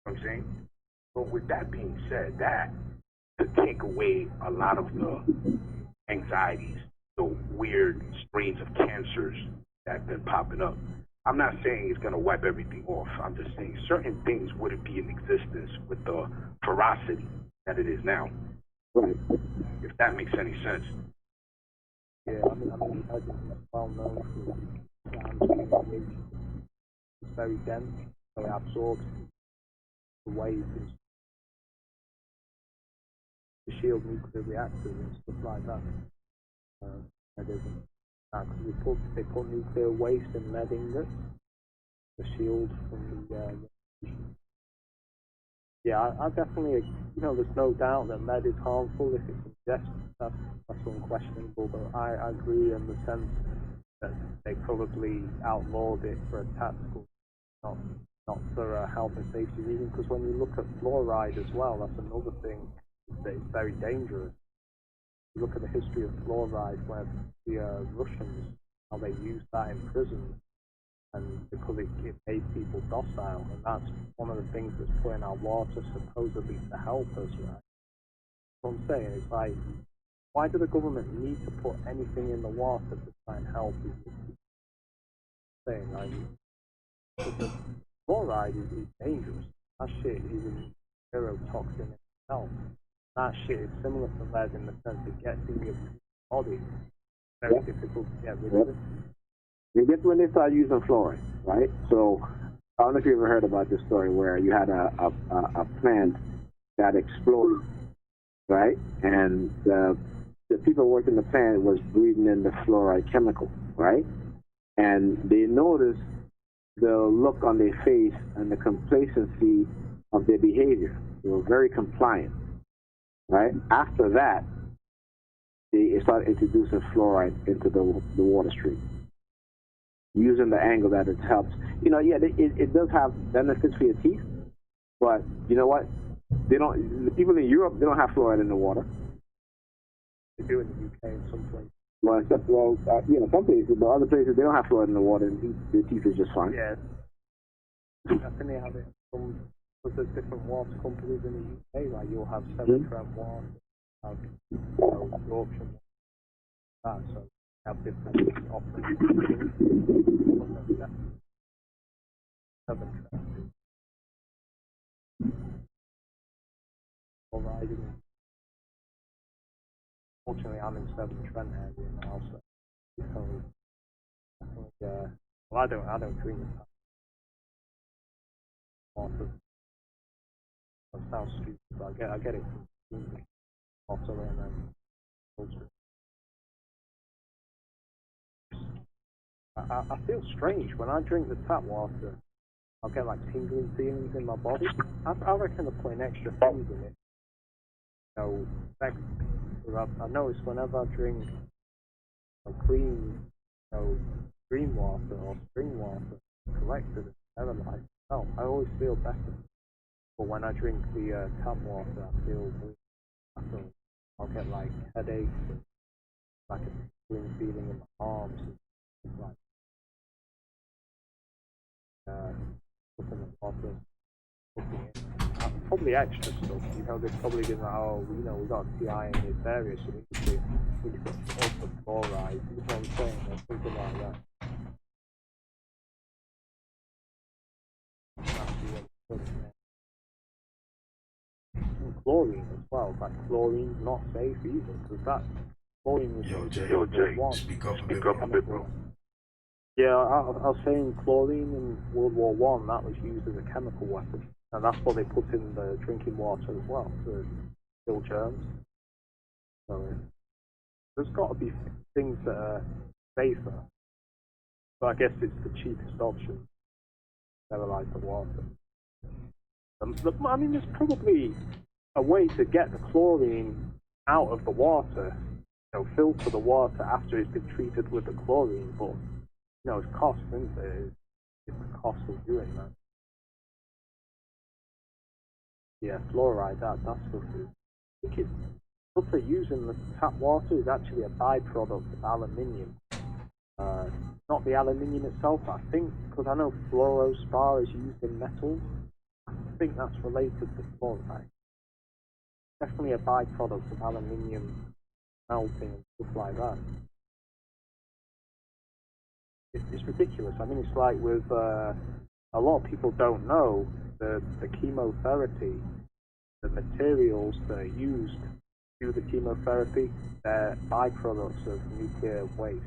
what I'm saying? But with that being said, that could take away a lot of the anxieties, the weird strains of cancers that have been popping up. I'm not saying it's going to wipe everything off. I'm just saying certain things wouldn't be in existence with the ferocity that it is now. Right. If that makes any sense. Yeah, I mean, I think it's well known for it's very dense, so it absorbs the waves and the shield nuclear reactors and stuff like that. Because they put nuclear waste and lead ingots, the shield from the yeah, I definitely, there's no doubt that lead is harmful if it's ingested. That's unquestionable. But I agree in the sense that they probably outlawed it for a tactical, not for a health and safety reason. Because when you look at fluoride as well, that's another thing that is very dangerous. You look at the history of fluoride, where the Russians, how they used that in prison. And because it made people docile, and that's one of the things that's put in our water supposedly to help us, right? What I'm saying is, like, why do the government need to put anything in the water to try and help people? Saying, like, the fluoride is dangerous. That shit is a neurotoxin in itself. That shit is similar to lead in the sense it gets in your body. Very difficult to get rid of it. You get when they start using fluoride, right? So I don't know if you ever heard about this story where you had a plant that exploded, right? And the the people working the plant was breathing in the fluoride chemical, right? And they noticed the look on their face and the complacency of their behavior. They were very compliant, right? After that, they started introducing fluoride into the water stream, using the angle that it helps. You know, yeah, it does have benefits for your teeth, but you know what? They don't. The people in Europe, they don't have fluoride in the water. They do in the UK in some places. Well, except, you know, some places, but other places, they don't have fluoride in the water, and their teeth is just fine. Yeah. I think they have it from, because there's different water companies in the UK, like you'll have 7-Trent water, have, you know, Yorkshire water, so they have different offerings. 7-Trent. Alright, fortunately, I'm in 7-Trent area now, so well, I don't drink the water. That sounds stupid, but I get it from water and then I feel strange when I drink the tap water. I'll get like tingling feelings in my body. I reckon they're putting extra things in it. You know, I notice whenever I drink clean, you know, green water or spring water collected and sterilized, I always feel better. But when I drink the tap water, I feel weak. I'll get like headaches, and, like a tingling feeling in my arms, and like putting the water. Probably extra stuff, you know, they're probably going like, oh, you know, we got TI in this area, so we need to put also fluoride, you know what I'm saying, or something like that. And chlorine as well, like chlorine's not safe either, because that chlorine was Yo, Jay, speak up a bit, bro. Yeah, I was saying chlorine in World War One, that was used as a chemical weapon. And that's what they put in the drinking water as well, to kill germs. So there's got to be things that are safer. But I guess it's the cheapest option, sterilize the water. I mean, there's probably a way to get the chlorine out of the water, you know, filter the water after it's been treated with the chlorine, but, you know, it's cost, isn't it? It's the cost of doing that. Yeah, fluoride, that stuff is, I think it's, what they're using the tap water is actually a byproduct of aluminium. Not the aluminium itself, I think, because I know fluorospar is used in metals. I think that's related to fluoride. Definitely a byproduct of aluminium melting and stuff like that. It's ridiculous. I mean, it's like with, a lot of people don't know the chemotherapy, the materials that are used to do the chemotherapy, they're byproducts of nuclear waste.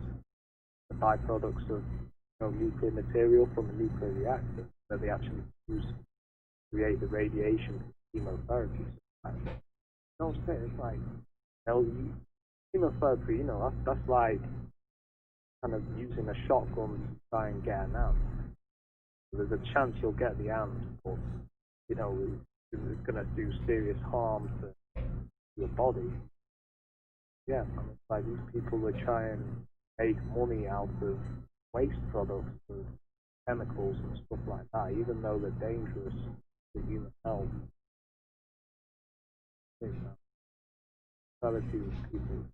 The byproducts of, you know, nuclear material from a nuclear reactor that they actually use to create the radiation for chemotherapy. You know what I'm saying? It's like, chemotherapy, you know, that's like kind of using a shotgun to try and get an ant. There's a chance you'll get the ant, but, you know, it's going to do serious harm to your body. Yeah, I mean, it's like these people are trying to make money out of waste products and chemicals and stuff like that, even though they're dangerous to human health. Very few people.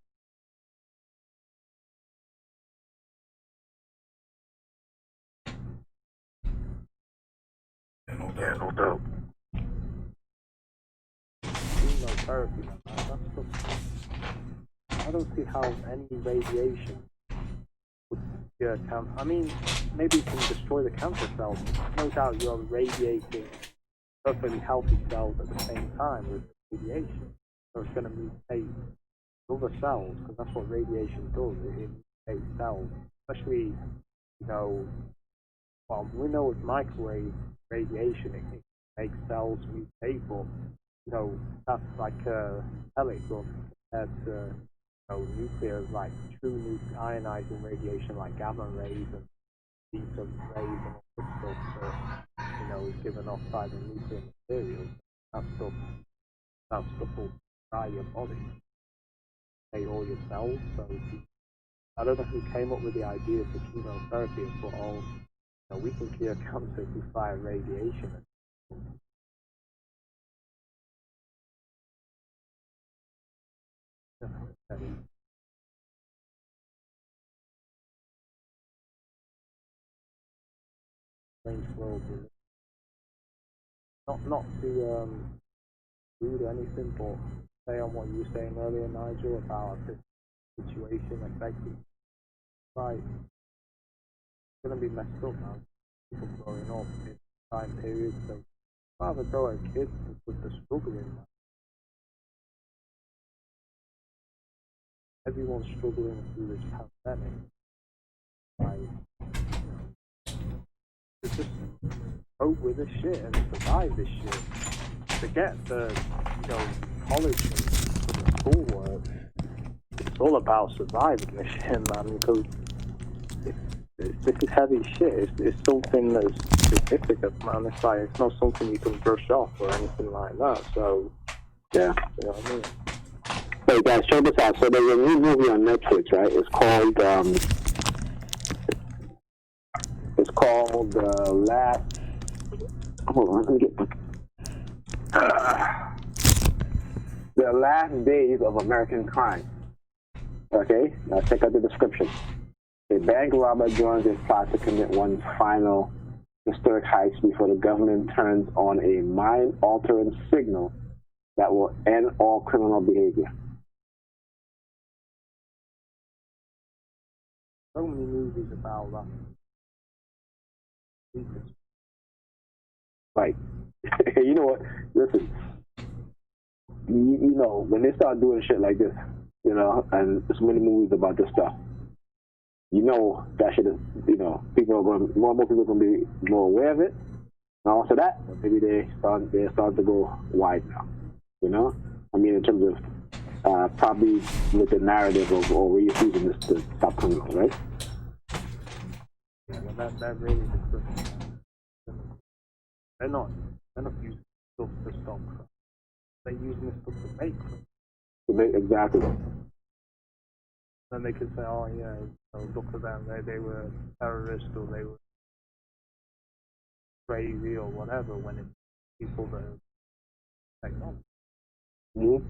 Yeah, no doubt. Chemotherapy, I don't see how any radiation would cure cancer. I mean, maybe it can destroy the cancer cells. No doubt you're radiating perfectly healthy cells at the same time with radiation. So it's going to mutate other cells, because that's what radiation does. It mutates cells. Especially, you know, well, we know with microwave radiation, it makes cells mutate, but, you know, that's like a pellet gun compared to nuclear is like true ionizing radiation, like gamma rays and beta rays and all this stuff that is given off by the nuclear material. That stuff will fry your body, take all your cells. So I don't know who came up with the idea for chemotherapy, but we can cure cancer if we fire radiation. Strange world. Not to rude or anything, but say on what you were saying earlier, Nigel, about this situation affecting right. It's gonna be messed up now. People growing up in this time period, so I'd rather go at kids because they're struggling. Everyone's struggling through this pandemic. To just cope with this shit and survive this shit. To get the college and schoolwork, it's all about surviving this shit, man. Because this is heavy shit. It's something that's significant, man. It's not something you can brush off or anything like that. So yeah, you know what I mean. Hey guys, check this out. So there's a new movie on Netflix, right? It's called The Last. Hold on, let me get The Last Days of American Crime. Okay, now check out the description. A bank robber joins his plot to commit one final historic heist before the government turns on a mind-altering signal that will end all criminal behavior. So many movies about that. Like, you know what? Listen, you know, when they start doing shit like this, and there's many movies about this stuff, that shit is, people are going, more and more people are going to be more aware of it. And also that, maybe they're starting to go wide now, I mean, in terms of probably with the narrative of, we're using this to stop criminals, right? Yeah, well, that really is. They're not using stuff to stop crime. They're using this stuff to make crime. Exactly. Then they could say, oh yeah, look at them, they were terrorists or they were crazy or whatever, when it's people that are technology. Mm-hmm.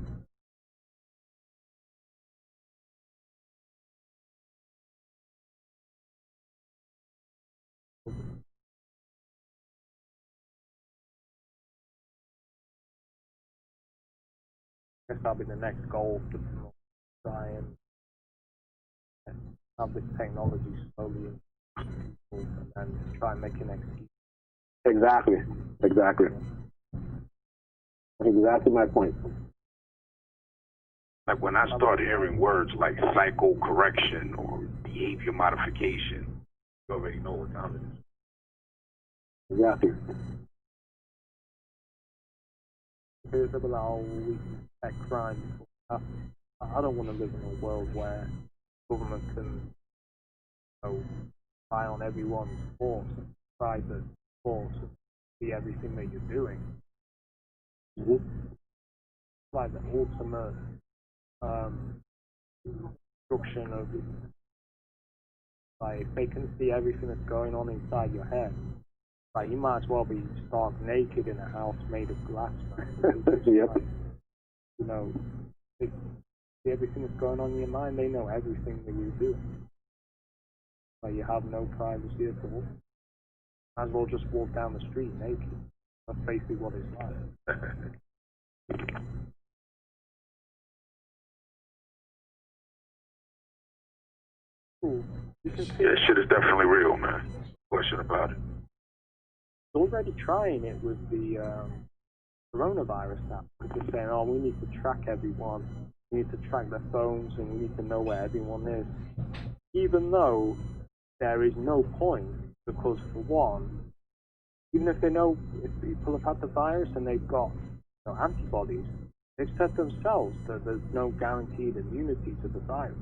I guess that'll be the next goal to try and have this technology slowly and then try and make an excuse. Exactly. That's exactly my point. Like when I start hearing words like psycho correction or behavior modification, you already know what time it is. Exactly. It's about how we detect crime. I don't want to live in a world where government can spy on everyone's thoughts, private thoughts, and see everything that you're doing. Mm-hmm. It's like the ultimate destruction of, like, if they can see everything that's going on inside your head, like, you might as well be stark naked in a house made of glass, man. Yep. Like, they see everything that's going on in your mind, they know everything that you do. Like, you have no privacy at all. Might as well just walk down the street naked. That's basically what it's like. Cool. Yeah, shit is definitely real, man. No question about it. Already trying it with the coronavirus app. Just saying, oh, we need to track everyone. We need to track their phones and we need to know where everyone is. Even though there is no point, because for one, even if they know if people have had the virus and they've got antibodies, they've said themselves that there's no guaranteed immunity to the virus.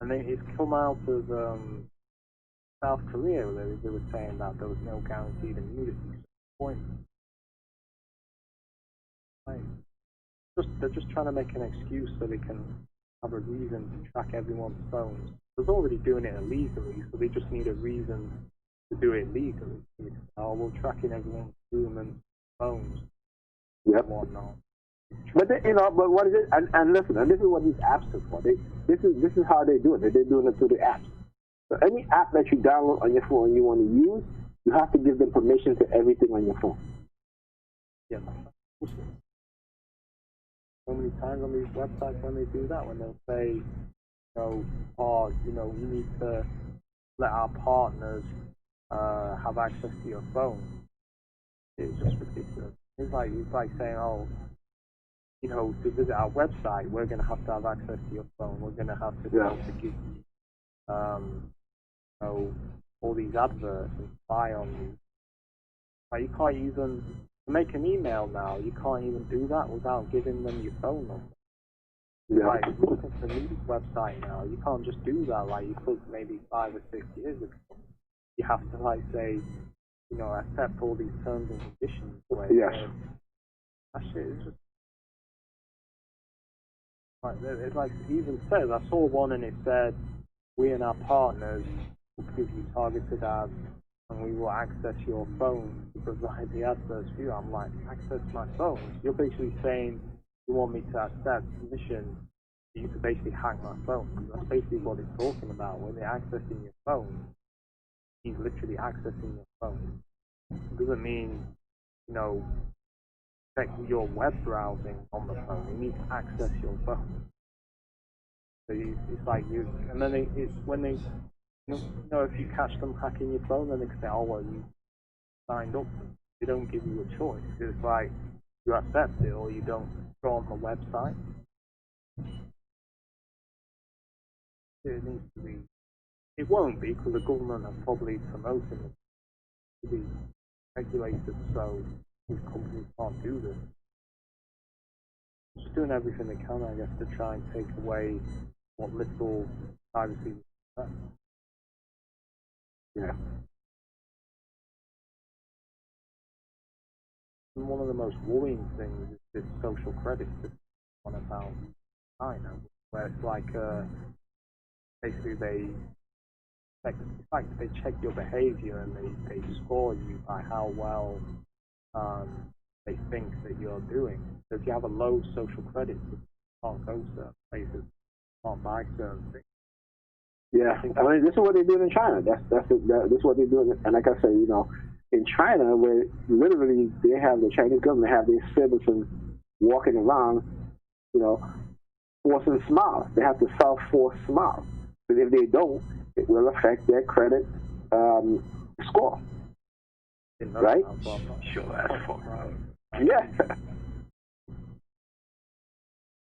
And it's come out of South Korea, they were saying that there was no guaranteed immunity. Point. They're just trying to make an excuse so they can have a reason to track everyone's phones. They're already doing it illegally, so they just need a reason to do it legally. Oh, we're tracking everyone's room and phones. Yep. And whatnot. But but what is it? And listen, and this is what these apps are for. This is how they do it. They're doing it through the apps. So any app that you download on your phone you want to use, you have to give them permission to everything on your phone. Yeah. So many times on these websites when they do that, when they'll say, you need to let our partners have access to your phone. It's just ridiculous. It's like saying, to visit our website, we're going to have access to your phone. We're going to have to be able to give you, all these adverts and spy on you. Like, you can't even make an email now. You can't even do that without giving them your phone number. Yeah. Like, look at the news website now. You can't just do that like you could maybe 5 or 6 years ago. You have to say, accept all these terms and conditions. Yes. That shit is just it even says, I saw one and it said, we and our partners will give you targeted ads and we will access your phone to provide the adverts for you. I'm like, access my phone? You're basically saying you want me to accept permission for you to basically hack my phone. That's basically what it's talking about. When they're accessing your phone, he's literally accessing your phone. It doesn't mean, check your web browsing on the phone. You need to access your phone. So it's like you, and then when they, if you catch them hacking your phone, then they can say, oh, well, you signed up. They don't give you a choice. It's like you accept it or you don't go on the website. It needs to be. It won't be because the government are probably promoting it to be regulated so these companies can't do this. Just doing everything they can, I guess, to try and take away what little privacy we have. Yeah. And one of the most worrying things is this social credit system on about China, where it's like basically they check your behavior and they score you by how well they think that you're doing. So if you have a low social credit, you can't go certain places, can't buy certain things. Yeah, I mean, this is what they're doing in China. This is what they're doing. And like I say, in China, where literally they have the Chinese government have their citizens walking around, forcing smiles. They have to self-force smiles. But if they don't, it will affect their credit score. Right? Sure, that's fucked up. Yeah.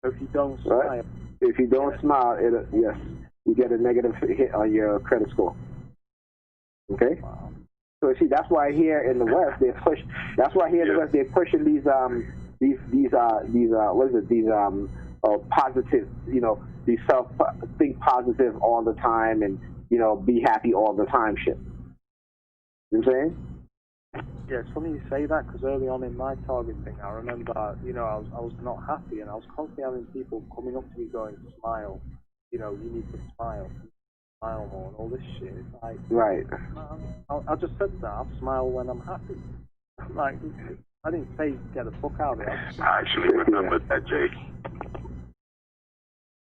So if you don't smile, right? If you don't smile, yes, you get a negative hit on your credit score. Okay. Wow. So see, that's why here in the West they're pushing these positive, these think positive all the time and be happy all the time shit. You know what I'm saying? Yeah, it's funny you say that because early on in my target thing, I remember, I was not happy and I was constantly having people coming up to me going, smile, you need to smile more and all this shit. It's like, right. I just said that, I'll smile when I'm happy. Like, I didn't say get the fuck out of it. I actually remember that, Jay.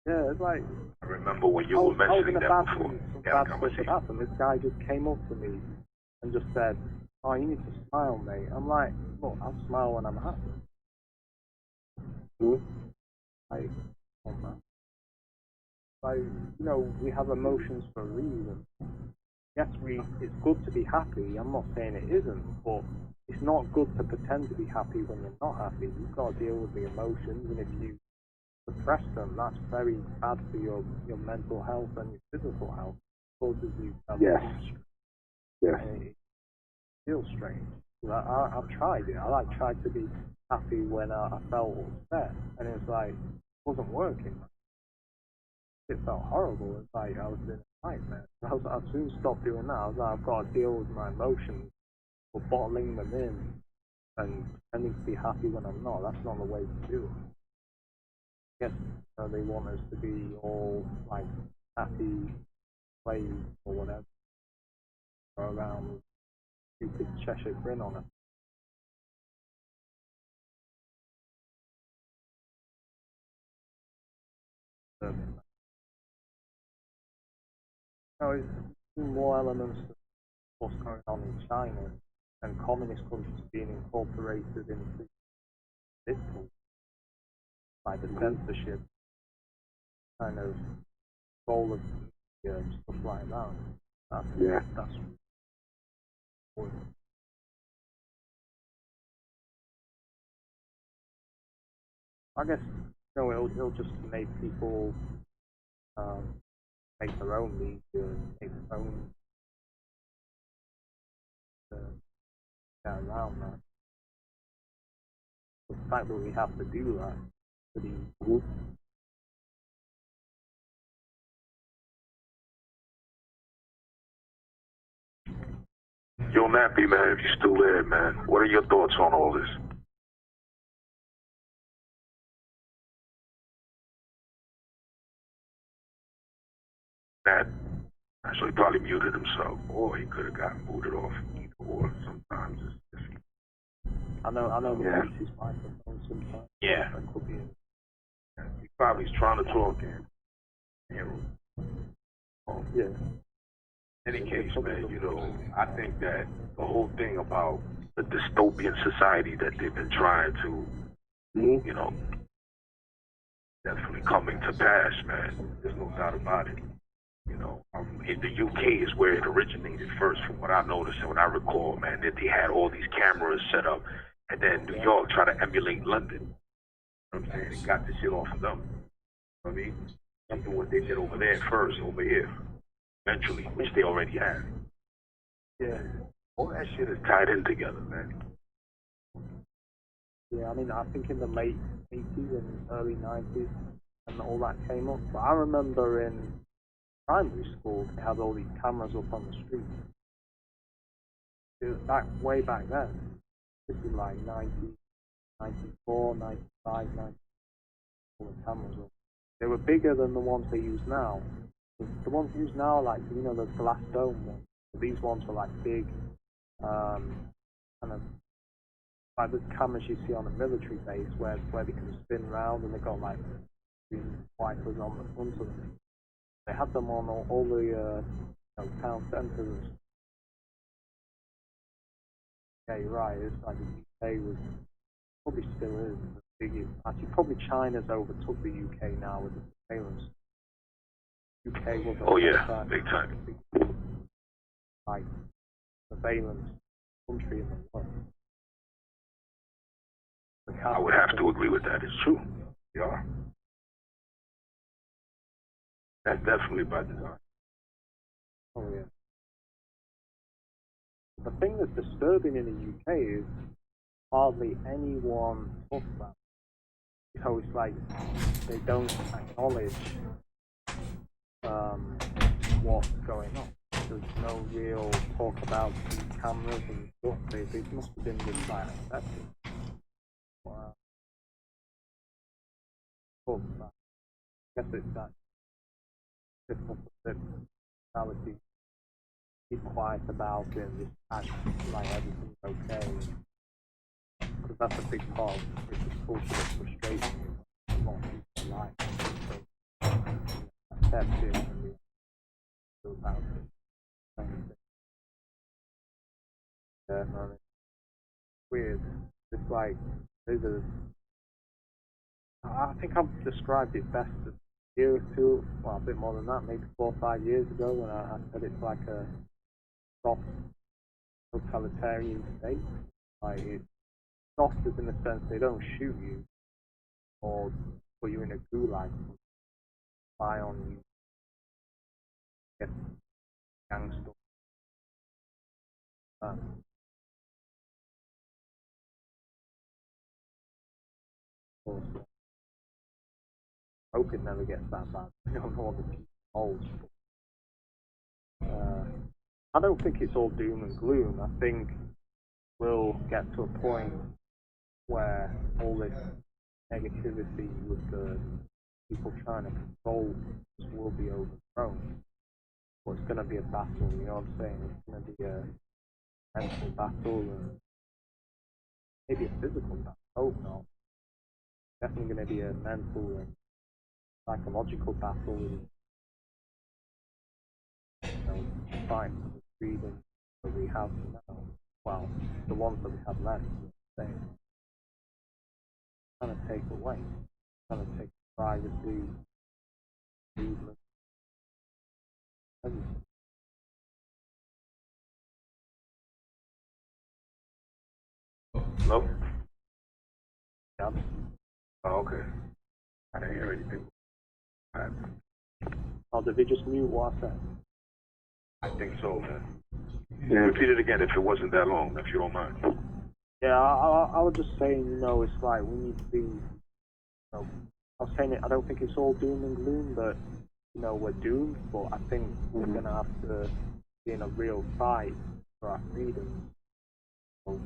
Yeah, it's like, I remember when you were mentioning that before. Bad stuff happened. This guy just came up to me and just said, oh, you need to smile, mate. I'm like, look, I'll smile when I'm happy. Like, we have emotions for a reason. Yes, it's good to be happy. I'm not saying it isn't, but it's not good to pretend to be happy when you're not happy. You've got to deal with the emotions, and if you suppress them, that's very bad for your mental health and your physical health. It causes you yes. It feels strange. I've tried it. I like tried to be happy when I felt upset, and it's like it wasn't working. It felt horrible. It's like I was in a nightmare. I soon stopped doing that. I was like, I've got to deal with my emotions, or bottling them in, and pretending to be happy when I'm not. That's not the way to do it. I guess they want us to be all like happy, slaves or whatever, go around with stupid Cheshire grin on it. It's more elements of what's going on in China and communist countries being incorporated into this country, like the censorship kind of goal of media and stuff like that. That's I guess it'll just make people make their own media, make their own get around that. The fact that we have to do that is pretty good. Yo, Nappy, man, if you're still there, man, what are your thoughts on all this? Nat actually probably muted himself, or he could have gotten booted off. Either or, sometimes it's I know Yeah. he uses microphone sometimes. Yeah. That could be it. He probably's trying to talk in. Yeah. In any case, man, I think that the whole thing about the dystopian society that they've been trying to, definitely coming to pass, man. There's no doubt about it. In the UK is where it originated first, from what I noticed and what I recall, man, that they had all these cameras set up, and then New York tried to emulate London. You know what I'm saying? They got this shit off of them. You know what I mean? Something what they did over there first, over here, eventually, which they already had. Yeah. All that shit is tied in together, man. Yeah, I mean, I think in the late 80s and early 90s, and all that came up. But I remember in primary school, they had all these cameras up on the street. It was way back then. This is like 90, 94, 95, 90. All the cameras up. They were bigger than the ones they use now. The ones used now are like, the glass dome ones. These ones were like big, kind of like the cameras you see on a military base where they can spin around, and they got like wipers on the front of them. They had them on all the town centres. Yeah, you're right. It's like the UK was, probably still is the biggest. Actually, probably China's overtook the UK now with the surveillance. UK was big time. Like surveillance country in the world. I would have to agree with that. It's true. Yeah. That's definitely by design. Oh yeah. The thing that's disturbing in the UK is hardly anyone talks about it. It's like they don't acknowledge what's going on. There's no real talk about the cameras and stuff. They must have been just like accepted. Wow. I guess it's that difficult personality. Keep quiet about it and just act like everything's okay. Because that's a big part of British culture that's frustrating. A lot of people like it. So accept it and be about it. Yeah, man. It's weird. It's like, I think I've described it best a year or two, well, a bit more than that, maybe 4 or 5 years ago, when I said it's like a soft totalitarian state. Like, it's soft as in the sense they don't shoot you or put you in a gulag, spy on you, get gang stuff. hope it never gets that bad. I don't know what the future holds. I don't think it's all doom and gloom. I think we'll get to a point where all this negativity with the people trying to control us will be overthrown. But it's going to be a battle, you know what I'm saying? It's going to be a mental battle and maybe a physical battle. I hope not. Definitely going to be a mental and psychological battle with, fight for the freedom that we have now. Well, the ones that we have left, they're trying to take away, trying to take privacy, movement, everything. Hello? Yeah. Oh, okay. I didn't hear anything. Oh, did they just mute what I said? I think so, man. Yeah, repeat it again if it wasn't that long, if you don't mind. Yeah, I was just saying, it's like we need to be, I was saying it, I don't think it's all doom and gloom, that, we're doomed, but I think we're going to have to be in a real fight for our freedom. So,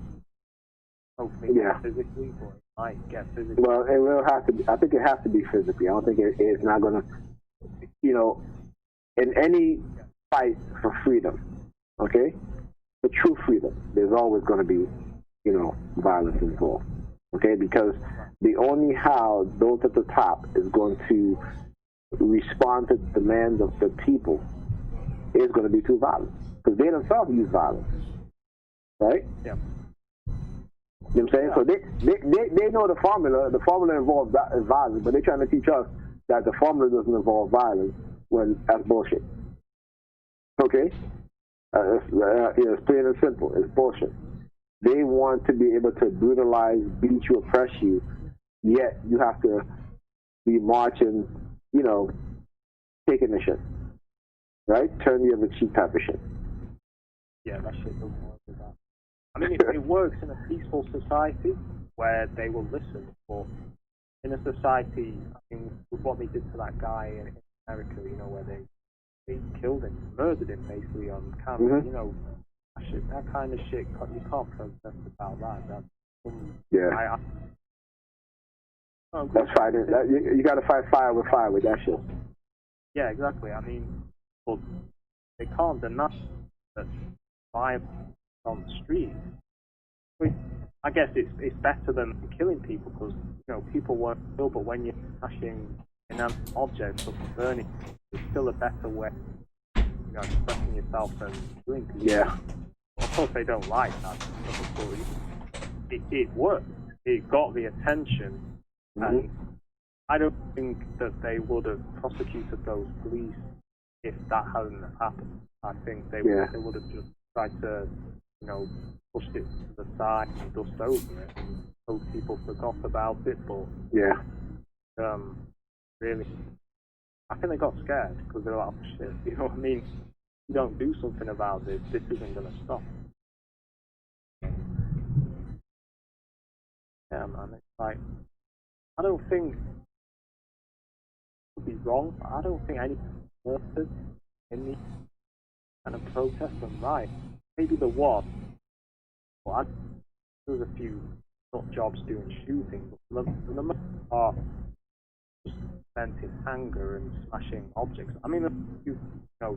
hopefully not physically, but it might get physically. Well, it will have to be, I think it has to be physically. I don't think it's not going to, in any fight for freedom, okay? For true freedom, there's always going to be, violence involved, okay? Because the only how those at the top is going to respond to the demands of the people is going to be through violence. Because they themselves use violence, right? Yeah. You know what I'm saying? So they know the formula. The formula involves violence, but they're trying to teach us that the formula doesn't involve violence when that's bullshit. Okay? It's plain and simple. It's bullshit. They want to be able to brutalize, beat you, oppress you, yet you have to be marching, taking the shit. Right? Turn the other cheek type of shit. Yeah, that shit doesn't work with that. I mean, it works in a peaceful society where they will listen, but in a society, with what they did to that guy in America, where they killed him, murdered him basically on camera, that kind of shit, you can't protest about that. That's fighting. You got to fight fire with that shit. Yeah, exactly. But they can't deny that violence on the street. I guess it's better than killing people because people weren't killed, but when you're smashing inanimate objects or burning, it's still a better way expressing yourself than killing people. Yeah. Of course they don't like that, but it worked. It got the attention, and I don't think that they would have prosecuted those police if that hadn't happened. I think they would have just tried to, pushed it to the side and dust over it and hope people forgot about it, but really, I think they got scared because they're like, oh, shit, you know what I mean? If you don't do something about this, this isn't going to stop. Yeah, man, it's like, I don't think it would be wrong, but I don't think any person in the kind of protest and right. Maybe there was, but there was a few nut jobs doing shooting, but for the most part, just spent in anger and smashing objects. I mean, a few,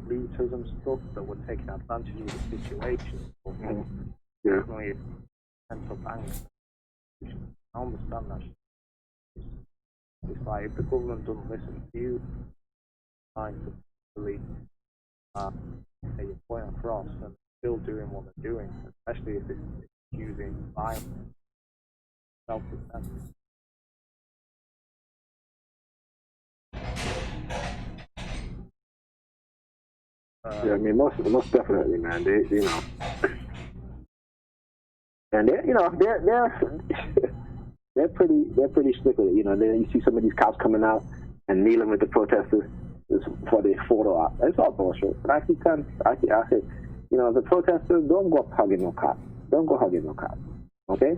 looters and stuff that were taking advantage of the situation. But definitely pent-up anger. I understand that. It's like if the government doesn't listen to you, it's time to really get your point across and still doing what they're doing, especially if it's using violence, self-defense. I mean, most definitely, man. They and they're pretty strict with it. Then you see some of these cops coming out and kneeling with the protesters for their photo op. It's all bullshit. But I say, the protesters, don't go hugging no cops. Don't go hugging no cops. Okay?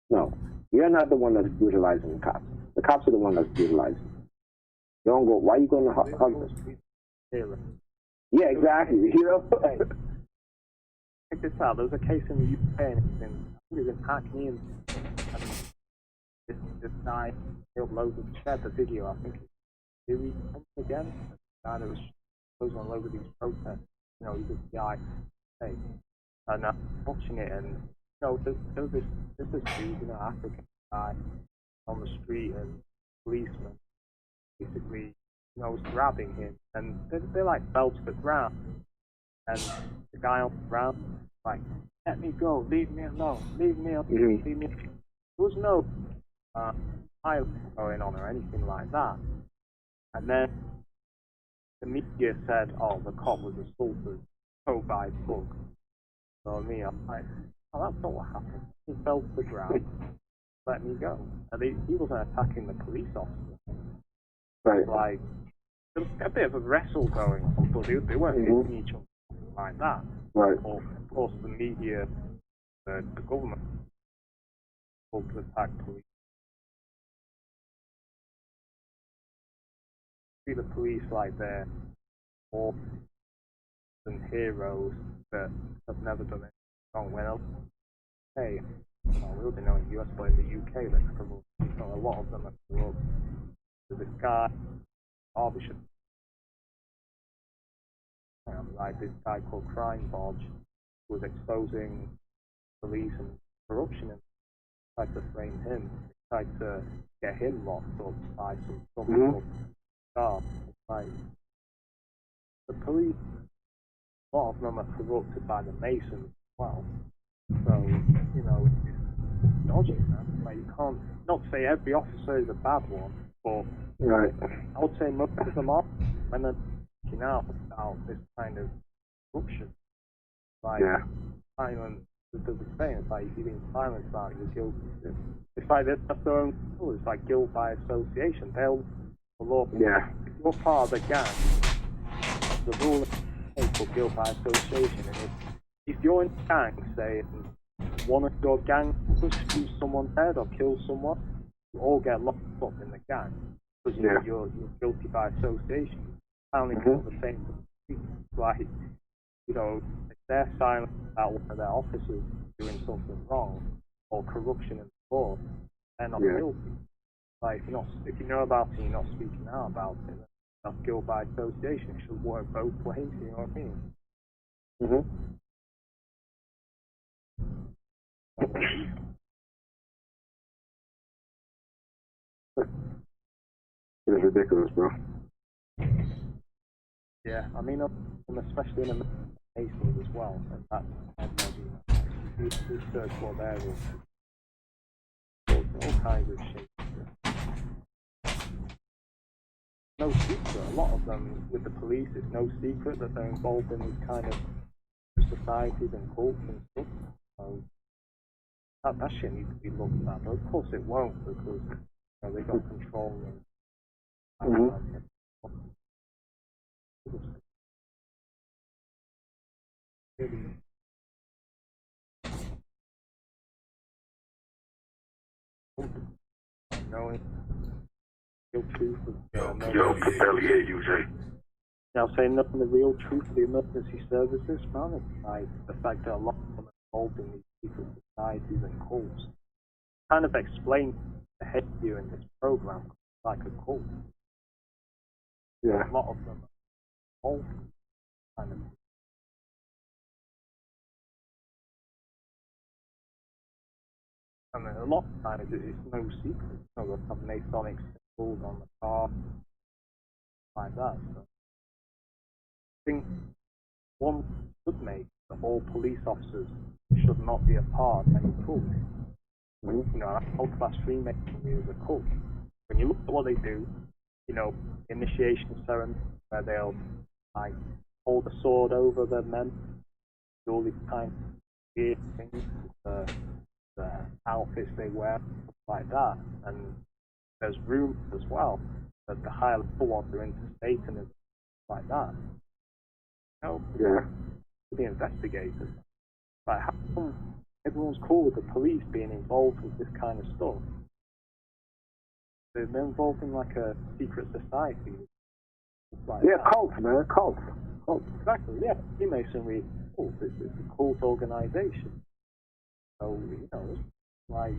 No, you're not the one that's brutalizing the cops. The cops are the one that's brutalizing. Don't go. Why are you going to hug them? Yeah, exactly. You know. Check this out. There was a case in the UK, and it was in Hackney, and this guy uploaded, shared the video. I think series again. The guy that was posing all over these protests. You know, he was the guy. Hey, and I'm watching it, and you know, there's this dude, you know, African guy on the street, and policeman basically, you know, was grabbing him, and they like fell to the ground, and the guy on the ground like, let me go, leave me alone, leave me alone, leave me. There was no violence going on or anything like that, and then the media said, oh, the cop was assaulted, so by book. So me, I'm like, oh, that's not what happened. He fell to the ground, let me go. And he wasn't attacking the police officer. Right. Like, there was a bit of a wrestle going on, but they weren't hitting each other like that. Right. But of course, the media, the government, to attack police. See the police like they're more than heroes that have never done anything wrong. Well, hey, well, we already know in the US, but in the UK, they're corrupt. So a lot of them are corrupt. There's this guy, Bishop, like this guy called Crime Bodge, who was exposing police and corruption, and tried to frame him, tried to get him locked up by some people. Like, the police, a lot of them are corrupted by the Masons as well. So, you know, it's dodgy, man. Like, you can't, not say every officer is a bad one, but right. I would say most of them are, when they're speaking out about this kind of corruption. Like, silent, there's a saying, it's like, if you've been silent about it, you're guilty. It's like that's their own rule. It's like guilt by association. They'll, the law, if you're part of the gang, the rule is for guilt by association. And if you're in a gang, say, and one of your gang members shoots someone dead or kills someone, you all get locked up in the gang because you're guilty by association. Finally, the same thing. Like, you know, if they're silent about one of their officers doing something wrong or corruption in the force, they're not guilty. Like, if you know about it, you're not speaking out about it. That's guilt by association. It should work both ways. You know what I mean? It's ridiculous, bro. Yeah, I mean, especially in the Masons as well, and that's research what there is. All kinds of shit. No secret. A lot of them with the police, it's no secret that they're involved in these kind of societies and cults and stuff. So that shit needs to be looked at. But of course it won't, because they got control and knowing the real truth of Yo, can barely hear you, Jay. Now, saying nothing the real truth of the emergency services, man, it's like the fact that a lot of them are involved in these secret societies and cults. Kind of explain the behavior in this program like a cult. Yeah. A lot of them are involved, kind of. I mean, a lot of times it's no secret. You know, they'll have Masonic symbols on the car, like that. So I think one should make that all police officers should not be a part of any cult. You know, that whole class Freemasonry is a cult. When you look at what they do, you know, initiation ceremony where they'll like hold a sword over the men, do all these kind of weird things, the outfits they wear, stuff like that. And there's rumors as well that the higher level ones are into Satanism, like that. You know, to be investigated. Like, how come everyone's cool with the police being involved with this kind of stuff? They're involved in like a secret society. Like Yeah, that. cults, man, cults. Exactly, yeah. Freemasonry, it's a cult organization. So, like,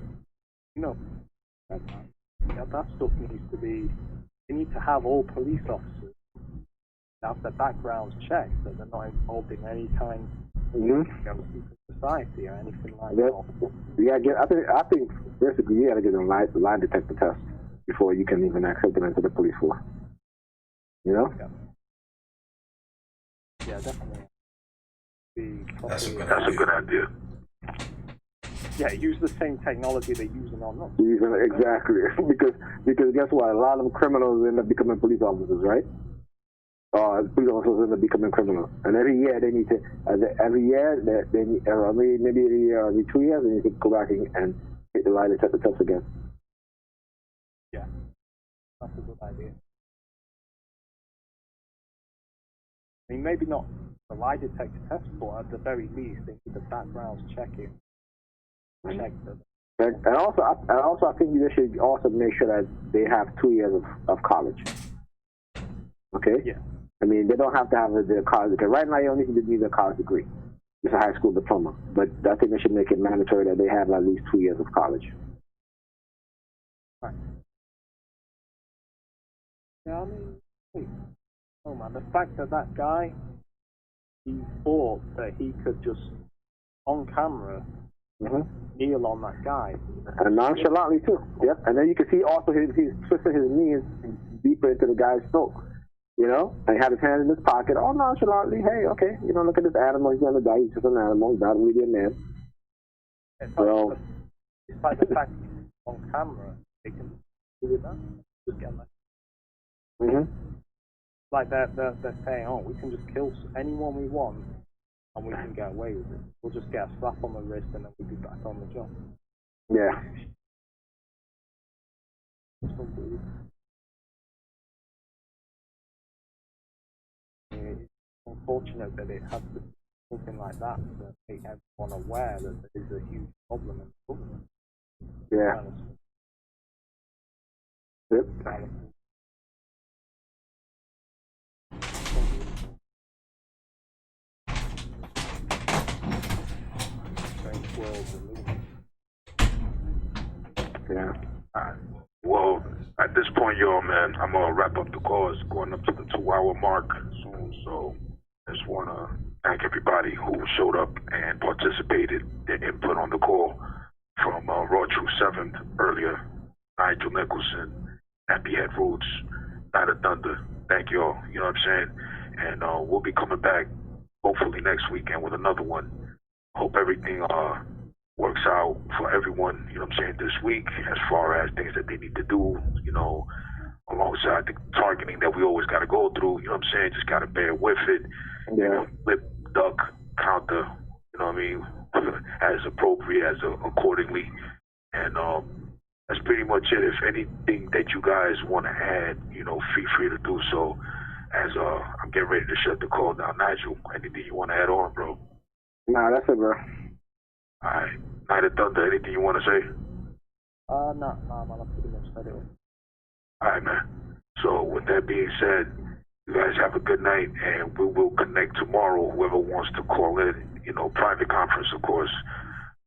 that stuff needs to be, you need to have all police officers have their backgrounds checked, that they're not involved in any kind of secret society or anything like that. Yeah, I think basically you gotta get a lie detector test before you can even accept them into the police force. You know? Yeah, definitely. That's a good idea. Yeah, use the same technology they're using on us. Exactly. because guess what? A lot of them criminals end up becoming police officers, right? Police officers end up becoming criminals, and every year they need to. They need, maybe every 2 years they need to go back and take the lie detector test again. Yeah, that's a good idea. I mean, maybe not the lie detector test, but at the very least, they need the backgrounds checking. Check them. And also, I think they should also make sure that they have 2 years of college. Okay? Yeah. I mean, they don't have to have the college degree. Right now, you only need a college degree. It's a high school diploma. But I think they should make it mandatory that they have at least 2 years of college. Right. Yeah, I mean, oh man, the fact that guy, he thought that he could just, on camera, kneel on that guy. And nonchalantly, too. Yep. And then you can see also he's twisting his knees deeper into the guy's throat. You know? And he had his hand in his pocket. Oh, nonchalantly. Hey, okay. Look at this animal. He's going to die. He's just an animal. He's not really a man. Well, despite the fact on camera, they can do that. Just get that. Like they're saying, oh, we can just kill anyone we want, and we can get away with it. We'll just get a slap on the wrist, and then we'll be back on the job. Yeah. It's unfortunate that it has to be something like that to make everyone aware that there is a huge problem in the government. Yeah. Yep. Yeah. Well, at this point, y'all, man, I'm gonna wrap up the call. It's going up to the 2-hour mark soon, so I just wanna thank everybody who showed up and participated, their input on the call, from Raw True 7th earlier, Nigel Nicholson, Nappy Head Roots, Night of Thunder. Thank y'all. You know what I'm saying? And we'll be coming back hopefully next weekend with another one. Hope everything works out for everyone, you know what I'm saying, this week, as far as things that they need to do, alongside the targeting that we always got to go through, you know what I'm saying, just got to bear with it, lip, duck, counter, you know what I mean, as appropriate, accordingly, and that's pretty much it. If anything that you guys want to add, feel free to do so, as I'm getting ready to shut the call down. Nigel, anything you want to add on, bro? Nah, that's it, bro. Alright. Night of Thunder, anything you want to say? No, man, I pretty much said it. Alright, man. So, with that being said, you guys have a good night, and we will connect tomorrow. Whoever wants to call in, private conference, of course,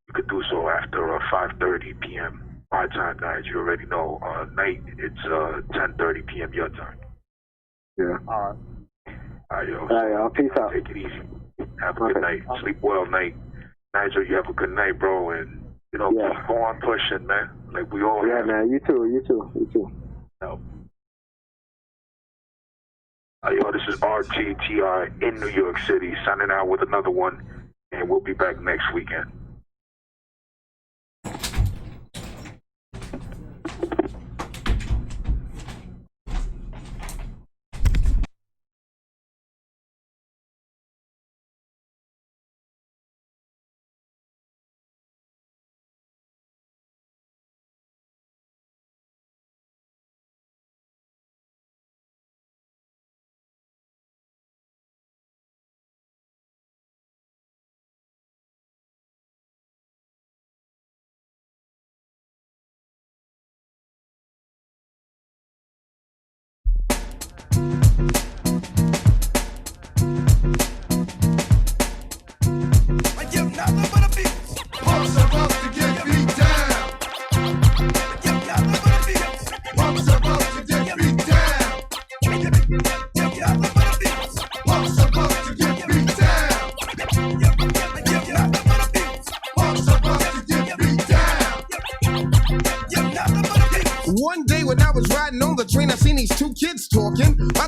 you could do so after 5:30 p.m. my time, guys. You already know. Night, it's 10:30 p.m. your time. Yeah. Alright. Alright, yo. Alright, y'all. Peace out. Take it easy. Have a good night. Sleep well, night. Nigel, you have a good night, bro, and keep on pushing, man. Like we all have. Man. You too. No. Yo, this is RTTI in New York City, signing out with another one, and we'll be back next weekend.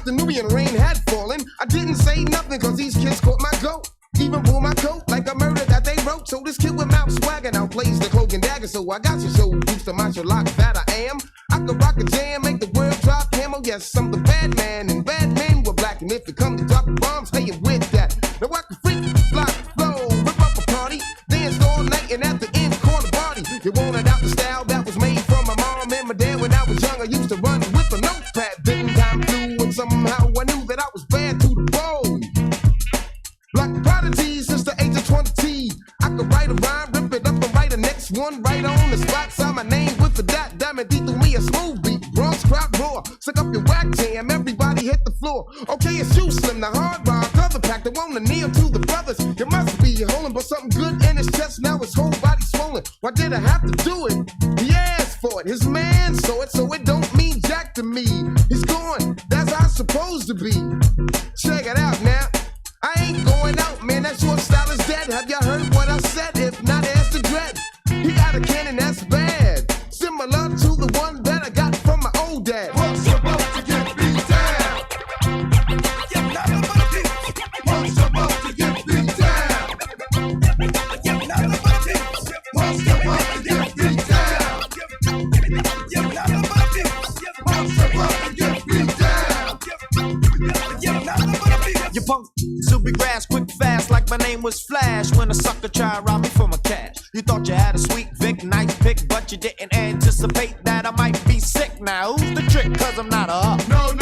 the Nubian rain had fallen. I didn't say nothing cause these kids caught my goat. Even pull my coat like a murder that they wrote. So this kid with mouth swagger now plays the cloak and dagger. So I got you so used to martial lock that I am. I could rock a jam, make the world drop camo. Yes, I'm the bad man, and bad men were black. And if it come to dropping bombs, hey, you with that. Now I can freak, fly, flow, rip up a party, dance all night, and at the end, corner party. You wanted out the style that was made from my mom and my dad when I was young. I used to run with a notepad. Then time flew, and somehow I knew that I was bad to the bone. Black prodigy since the age of 20. I could write a rhyme, rip it up and write the next one right on the spot. Sign my name with the dot, diamond D threw me a smooth beat. Bronx crowd roar, suck up your whack jam, everybody hit the floor. Okay, it's you, Slim, the hard rock, other pack, the one to kneel to the brothers. You must be holding but something good in his chest, now his whole body swollen. Why did I have to do it? He asked for it, his man saw it, so it don't mean jack to me. He's gone, that's how it's supposed to be. Check it out now. I ain't going out, man, that short style is dead. Have y'all heard what I said? If not, ask the dread. He got a cannon that's bad, similar to the one that I got from my old dad. What's about to get beat down? What's about to get beat down? What's about to get beat down? What's about to get beat down? You punk, Zuby grass, quick fast, like my name was Flash. When a sucker try rob me for my cash. You thought you had a sweet Vic, nice pick, but you didn't anticipate that I might be sick. Now who's the trick? Cause I'm not a up. No.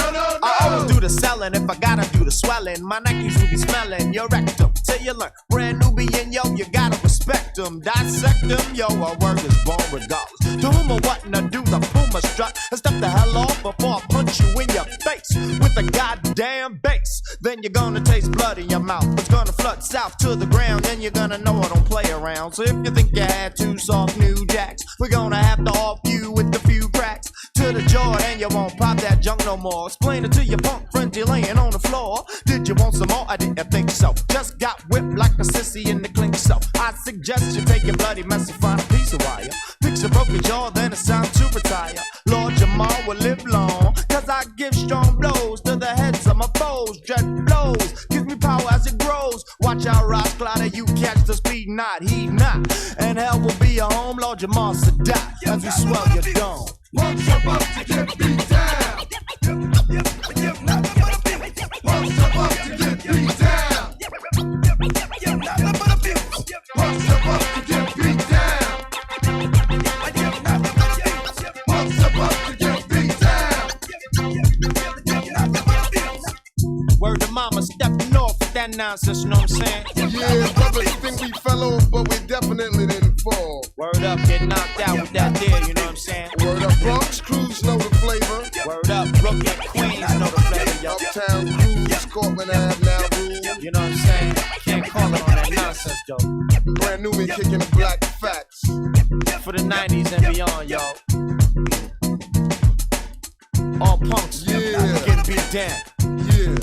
I always do the selling if I gotta do the swelling. My Nikes will be smelling your rectum till you learn. Brand Nubian, yo, you gotta respect them. Dissect them, yo, a word is born regardless. To whom or what, and do the Puma strut and step the hell off before I punch you in your face with a goddamn bass. Then you're gonna taste blood in your mouth. It's gonna flood south to the ground. Then you're gonna know I don't play around. So if you think you had two soft new jacks, we're gonna have to off you with a few cracks to the jaw, and you won't pop that junk no more. Explain it to your punk friends you're laying on the floor. Did you want some more? I didn't think so. Just got whipped like a sissy in the clink. So I suggest you take your bloody mess and find a piece of wire. Fix a broken jaw, then it's time to retire. Lord Jamal will live long, cause I give strong blows to the heads of my foes. Dread blows, gives me power as it grows. Watch out, Ross Clouder, you catch the speed, not heed not. And hell will be your home, Lord Jamal Sadat, as we swell your dome. What's about to get beat down? What's about to get beat down? What's about to get beat down? What's about to get beat down? Word to mama, stepping off with that nonsense, you know what I'm saying? Yeah, brothers think we fell off, but we definitely didn't fall. Word up, get knocked out with that there, you know what I'm saying? Word up, Bronx crews know the flavor. Word up, Brooklyn Queens know the flavor, yo. Uptown crews, Scotland Ave now rule. You know what I'm saying? Can't call it on that nonsense, though. Brand new and kicking the black facts. For the 90s and beyond, yo. All punks, Yeah. getting beat down. Yeah.